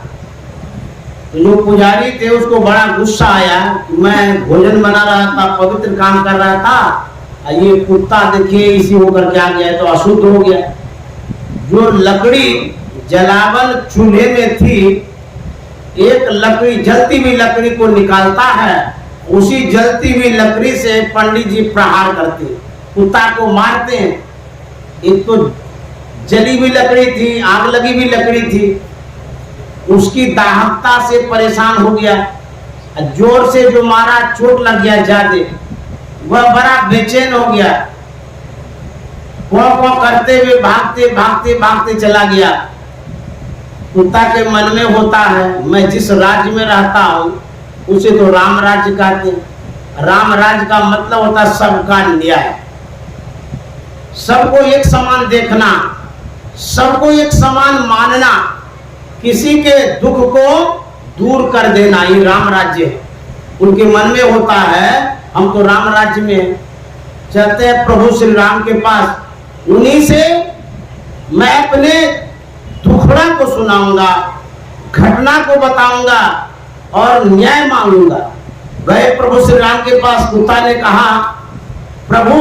तो जो पुजारी थे उसको बड़ा गुस्सा आया कि मैं भोजन बना रहा था, पवित्र काम कर रहा था, ये कुत्ता देखिए इसी होकर के आ गया, तो अशुद्ध हो गया। जो लकड़ी जलावन चूल्हे में थी, एक लकड़ी, जलती हुई लकड़ी को निकालता है, उसी जलती हुई लकड़ी से पंडित जी प्रहार करते, कुत्ता को मारते हैं। एक तो जली हुई लकड़ी थी, आग लगी हुई लकड़ी थी, उसकी दाहकता से परेशान हो गया, जोर से जो मारा चोट लग गया ज्यादा, वह बड़ा बेचैन हो गया। कौ करते हुए भागते भागते भागते चला गया। कुत्ता के मन में होता है, मैं जिस राज्य में रहता हूं उसे तो राम राज्य कहते हैं। राम राज्य का मतलब होता है सबका न्याय, सबको एक समान देखना, सबको एक समान मानना, किसी के दुख को दूर कर देना, ये राम राज्य है। उनके मन में होता है हम तो राम राज्य में चलते हैं प्रभु श्री राम के पास, उन्हीं से मैं अपने दुखड़ा को सुनाऊंगा, घटना को बताऊंगा और न्याय मांगूंगा। गए प्रभु श्री राम के पास, कुत्ता ने कहा प्रभु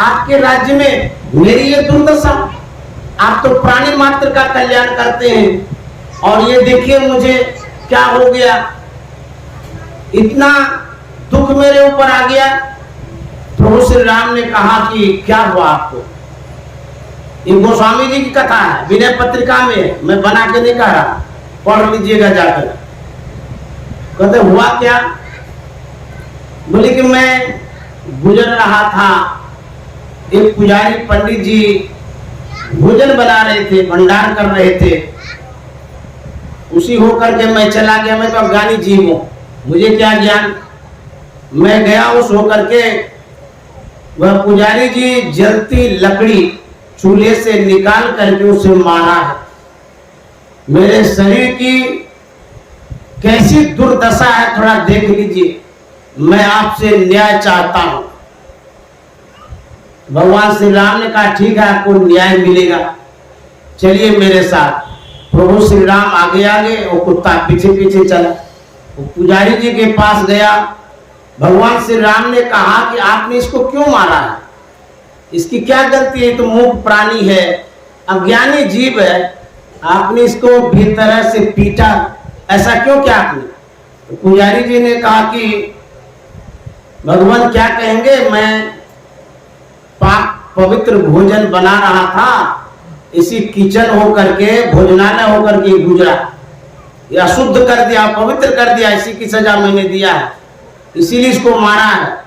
आपके राज्य में मेरी ये दुर्दशा, आप तो प्राणी मात्र का कल्याण करते हैं और ये देखिए मुझे क्या हो गया, इतना दुख मेरे ऊपर आ गया। प्रभु श्री राम ने कहा कि क्या हुआ आपको। ये गोस्वामी जी की कथा है, विनय पत्रिका में, मैं बना के नहीं कह रहा, पढ़ लीजिएगा जाकर। कहते हुआ क्या, बोले कि मैं गुजर रहा था, एक पुजारी पंडित जी भोजन बना रहे थे, भंडार कर रहे थे, उसी होकर के मैं चला गया। मैं तो अज्ञानी जीव हूं, मुझे क्या ज्ञान। मैं गया उस होकर के, वह पुजारी जी जलती लकड़ी चूल्हे से निकाल करके उसे मारा है। मेरे शरीर की कैसी दुर्दशा है थोड़ा देख लीजिए, मैं आपसे न्याय चाहता हूं। भगवान श्री राम ने कहा ठीक है आपको न्याय मिलेगा, चलिए मेरे साथ। प्रभु श्री राम आगे आगे और कुत्ता पीछे पीछे चला। वो पुजारी जी के पास गया, भगवान श्री राम ने कहा कि आपने इसको क्यों मारा है, इसकी क्या गलती है, तो मूक प्राणी है, अज्ञानी जीव है, आपने इसको बेतरह से पीटा, ऐसा क्यों किया आपने। तो पुजारी जी ने कहा कि भगवान क्या कहेंगे, मैं पाक पवित्र भोजन बना रहा था, इसी किचन होकर के, भोजनालय होकर के गुजरा, या शुद्ध कर दिया, पवित्र कर दिया, इसी की सजा मैंने दिया है, इसीलिए इसको मारा है।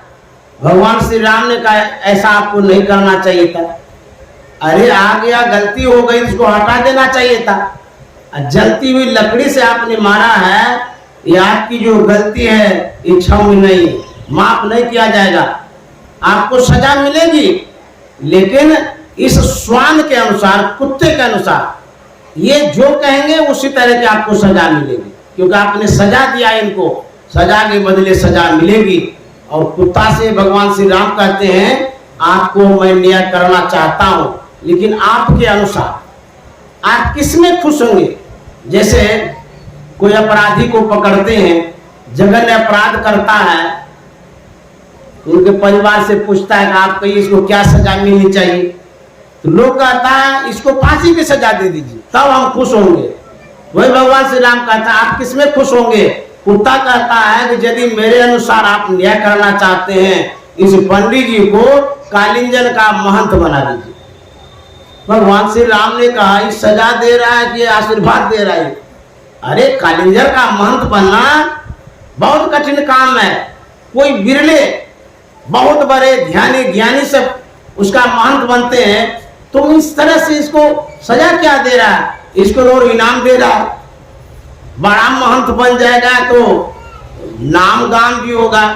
भगवान श्री राम ने कहा ऐसा आपको नहीं करना चाहिए था। अरे आ गया, गलती हो गई, इसको हटा देना चाहिए था। जलती हुई लकड़ी से आपने मारा है, ये आपकी जो गलती है ये क्षम्य नहीं, माफ नहीं किया जाएगा, आपको सजा मिलेगी, लेकिन इस श्वान के अनुसार, कुत्ते के अनुसार, ये जो कहेंगे उसी तरह की आपको सजा मिलेगी, क्योंकि आपने सजा दिया, इनको सजा के बदले सजा मिलेगी। और कुत्ता से भगवान श्री राम कहते हैं आपको मैं न्याय करना चाहता हूं, लेकिन आपके अनुसार आप किसमें खुश होंगे। जैसे कोई अपराधी को पकड़ते हैं, जघन्य अपराध करता है, उनके परिवार से पूछता है कि आप कहिए इसको क्या सजा मिलनी चाहिए, तो लोग कहता है इसको फांसी की सजा दे दीजिए तब हम खुश होंगे। वही भगवान श्री राम कहता है आप किसमें खुश होंगे। कुत्ता कहता है कि यदि मेरे अनुसार आप न्याय करना चाहते हैं, इस पंडित जी को कालिंजन का महंत बना दीजिए। भगवान श्री राम ने कहा इस सजा दे रहा है कि आशीर्वाद दे रहा है। अरे कालिंजर का महंत बनना बहुत कठिन काम है, कोई बिरले बहुत बड़े ध्यानी ज्ञानी सब उसका महंत बनते हैं, तुम इस तरह से इसको सजा क्या दे रहा है, इसको और इनाम दे रहा है। बड़ा महंत बन जाएगा तो नाम गाम भी होगा।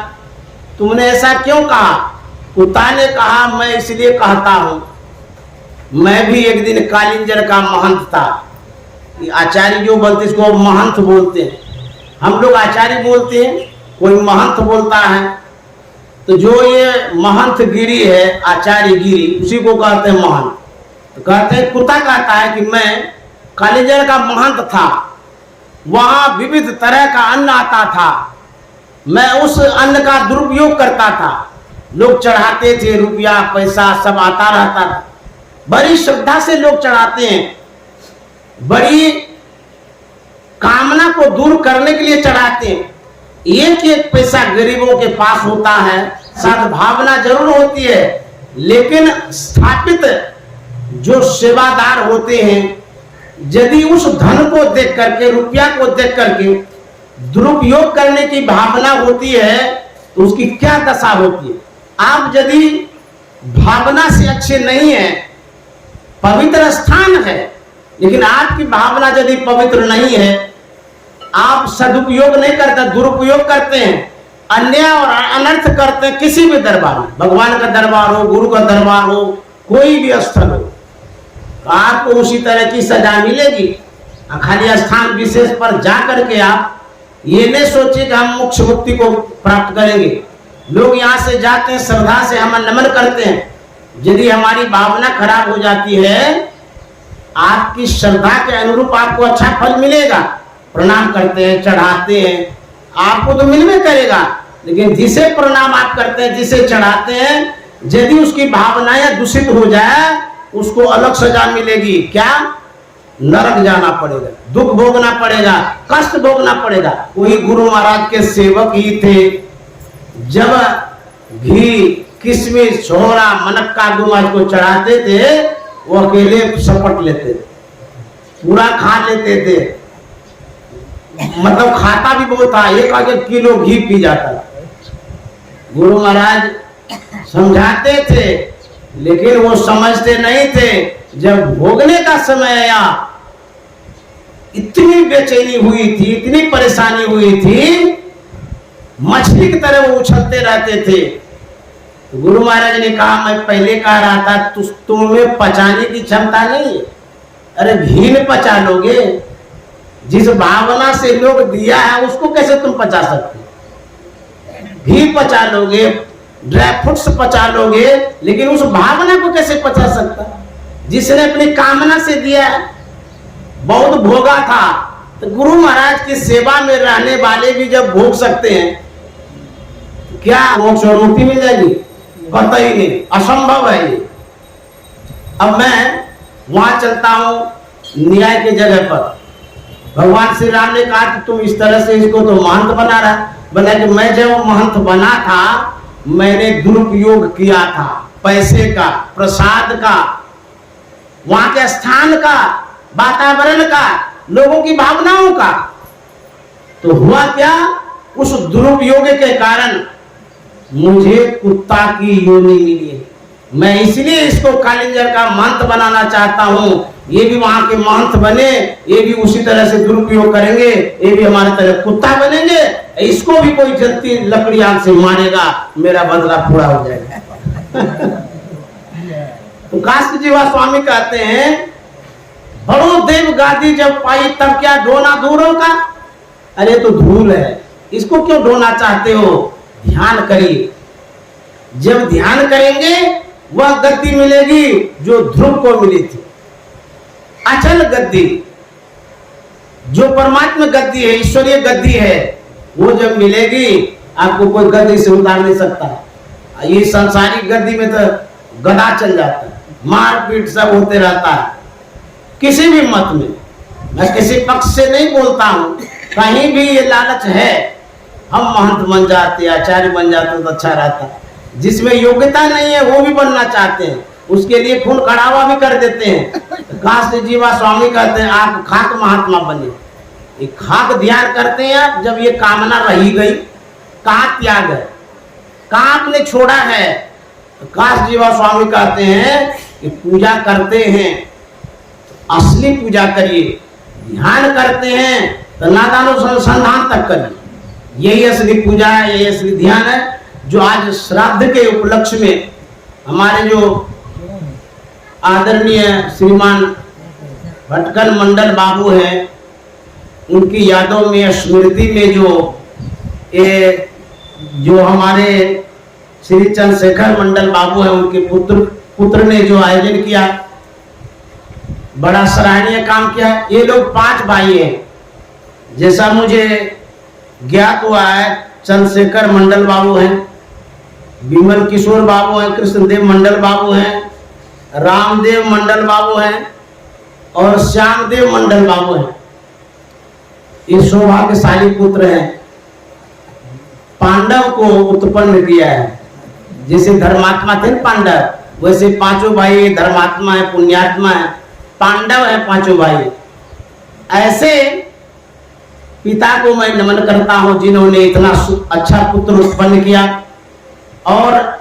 तुमने ऐसा क्यों कहा? कुत्ता ने कहा, मैं इसलिए कहता हूं, मैं भी एक दिन कालिंजर का महंत था। आचार्य जो बोलते इसको महंत बोलते हैं, हम लोग आचार्य बोलते हैं, कोई महंत बोलता है। तो जो ये महंत गिरी है, आचार्य गिरी, उसी को कहते हैं महंत। तो कहते हैं, कुत्ता कहता है कि मैं कालिंजर का महंत था, वहां विविध तरह का अन्न आता था, मैं उस अन्न का दुरुपयोग करता था। लोग चढ़ाते थे, रुपया पैसा सब आता रहता था, बड़ी श्रद्धा से लोग चढ़ाते हैं, बड़ी कामना को दूर करने के लिए चढ़ाते हैं। एक एक पैसा गरीबों के पास होता है, सद्भावना जरूर होती है, लेकिन स्थापित जो सेवादार होते हैं, यदि उस धन को देख करके, रुपया को देख करके दुरुपयोग करने की भावना होती है तो उसकी क्या दशा होती है। आप यदि भावना से अच्छे नहीं है, पवित्र स्थान है, लेकिन आपकी भावना यदि पवित्र नहीं है, आप सदुपयोग नहीं करते, दुरुपयोग करते हैं, अन्याय और अनर्थ करते हैं किसी भी दरबार में, भगवान का दरबार हो, गुरु का दरबार हो, कोई भी स्थल हो, तो आपको उसी तरह की सजा मिलेगी। खाली स्थान विशेष पर जा करके आप ये नहीं सोचिए कि हम मोक्ष मुक्ति को प्राप्त करेंगे। लोग यहाँ से जाते हैं, श्रद्धा से हम नमन करते हैं, यदि हमारी भावना खराब हो जाती है, आपकी श्रद्धा के अनुरूप आपको अच्छा फल मिलेगा। प्रणाम करते हैं, चढ़ाते हैं, आपको तो मिलने करेगा, लेकिन जिसे प्रणाम आप करते हैं, जिसे चढ़ाते हैं, यदि उसकी भावनाएं दूषित हो जाए, उसको अलग सजा मिलेगी। क्या? नरक जाना पड़ेगा, दुख भोगना पड़ेगा, कष्ट भोगना पड़ेगा। वही गुरु महाराज के सेवक ही थे, जब घी, किशमिश, छोरा, मनक्का गुमाज को चढ़ाते थे, वो अकेले सपट लेते थे, पूरा खा लेते थे, मतलब खाता भी बहुत था, 1 किलो घी पी जाता। गुरु महाराज समझाते थे, लेकिन वो समझते नहीं थे। जब भोगने का समय आया, इतनी बेचैनी हुई थी, इतनी परेशानी हुई थी, मछली की तरह वो उछलते रहते थे। तो गुरु महाराज ने कहा, मैं पहले कह रहा था, तुम्हें पचाने की क्षमता नहीं है। अरे घी में पचा लोगे? जिस भावना से लोग दिया है उसको कैसे तुम पचा सकते? घी पचा लोगे, ड्राई फ्रूट्स पचा लोगे, लेकिन उस भावना को कैसे पचा सकता जिसने अपनी कामना से दिया है? बहुत भोगा था। तो गुरु महाराज की सेवा में रहने वाले भी जब भोग सकते हैं, क्या मोक्ष और मुक्ति मिल जाएगी? कतई नहीं, असंभव है ये। अब मैं वहां चलता हूं न्याय की जगह पर। भगवान श्री राम ने कहा कि तुम इस तरह से इसको तो महंत बना रहा, बोला कि मैं जब महंत बना था, मैंने दुरुपयोग किया था पैसे का, प्रसाद का, वहां के स्थान का, वातावरण का, लोगों की भावनाओं का। तो हुआ क्या? उस दुरुपयोग के कारण मुझे कुत्ता की योनि मिली। मैं इसलिए इसको कालिंजर का महंत बनाना चाहता हूं। ये भी वहां के महंत बने, ये भी उसी तरह से दुरुपयोग करेंगे, ये भी हमारे तरह कुत्ता बनेंगे, इसको भी कोई जलती लकड़ी आग से मारेगा, मेरा बदला पूरा हो जाएगा। तो काशी जीवा स्वामी कहते हैं, बड़ो देव गादी जब पाई तब क्या ढोना दूरों का? अरे तो धूल है, इसको क्यों ढोना चाहते हो? ध्यान करिए। जब ध्यान करेंगे वह गद्दी मिलेगी जो ध्रुव को मिली थी, अचल गद्दी, जो परमात्मा गद्दी है, ईश्वरीय गद्दी है, वो जब मिलेगी आपको कोई गद्दी से उतार नहीं सकता। ये संसारिक गद्दी में तो गदा चल जाता है, मारपीट सब होते रहता है। किसी भी मत में, मैं किसी पक्ष से नहीं बोलता हूं, कहीं भी ये लालच है हम महंत बन जाते, आचार्य बन जाते तो अच्छा रहता। जिसमें योग्यता नहीं है वो भी बनना चाहते हैं, उसके लिए खून खड़ावा भी कर देते हैं। काशी जीवा स्वामी कहते हैं आप खाक महात्मा बने। ये खाक ध्यान करते हैं आप, जब ये कामना रही गई, कहाँ त्याग है? कहाँ आपने छोड़ा है? काश जीवा स्वामी कहते हैं कि पूजा करते हैं असली पूजा करिए, ध्यान करते हैं तो नादानुसंधान तक करिए। यही असली पूजा है, यही असली ध्यान है जो आज श्राद्ध के उपलक्ष्य में हमारे जो आदरणीय श्रीमान भटकल मंडल बाबू हैं, उनकी यादों में, स्मृति में जो हमारे श्री चंद्रशेखर मंडल बाबू हैं, उनके पुत्र ने जो आयोजन किया, बड़ा सराहनीय काम किया। ये लोग 5 भाई हैं, जैसा मुझे ज्ञात हुआ है। चंद्रशेखर मंडल बाबू हैं, विमल किशोर बाबू हैं, कृष्णदेव मंडल बाबू हैं, रामदेव मंडल बाबू हैं और श्यामदेव मंडल बाबू हैं। ये सौभाग्यशाली पुत्र हैं। पांडव को उत्पन्न किया है। जैसे धर्मात्मा थे पांडव, वैसे 5 भाई धर्मात्मा है, पुण्यात्मा है, पांडव है 5 भाई। ऐसे पिता को मैं नमन करता हूं जिन्होंने इतना अच्छा पुत्र उत्पन्न किया और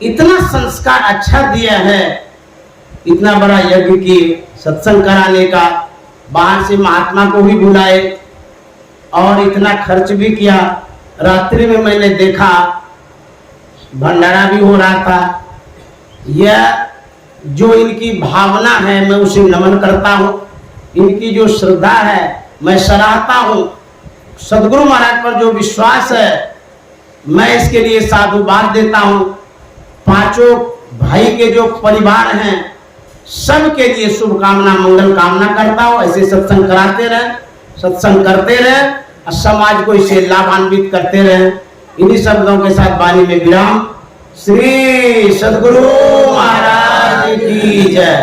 इतना संस्कार अच्छा दिया है। इतना बड़ा यज्ञ की सत्संग कराने का, बाहर से महात्मा को भी बुलाए और इतना खर्च भी किया। रात्रि में मैंने देखा भंडारा भी हो रहा था। यह जो इनकी भावना है मैं उसे नमन करता हूँ। इनकी जो श्रद्धा है मैं सराहता हूँ। सदगुरु महाराज पर जो विश्वास है मैं इसके लिए साधुवाद देता हूँ। 5 भाई के जो परिवार हैं सबके लिए शुभकामना, मंगल कामना करता हूँ। ऐसे सत्संग कराते रहे, सत्संग करते रहे और समाज को इसे लाभान्वित करते रहे। इन्हीं शब्दों के साथ वाणी में विराम। श्री सदगुरु महाराज की जय।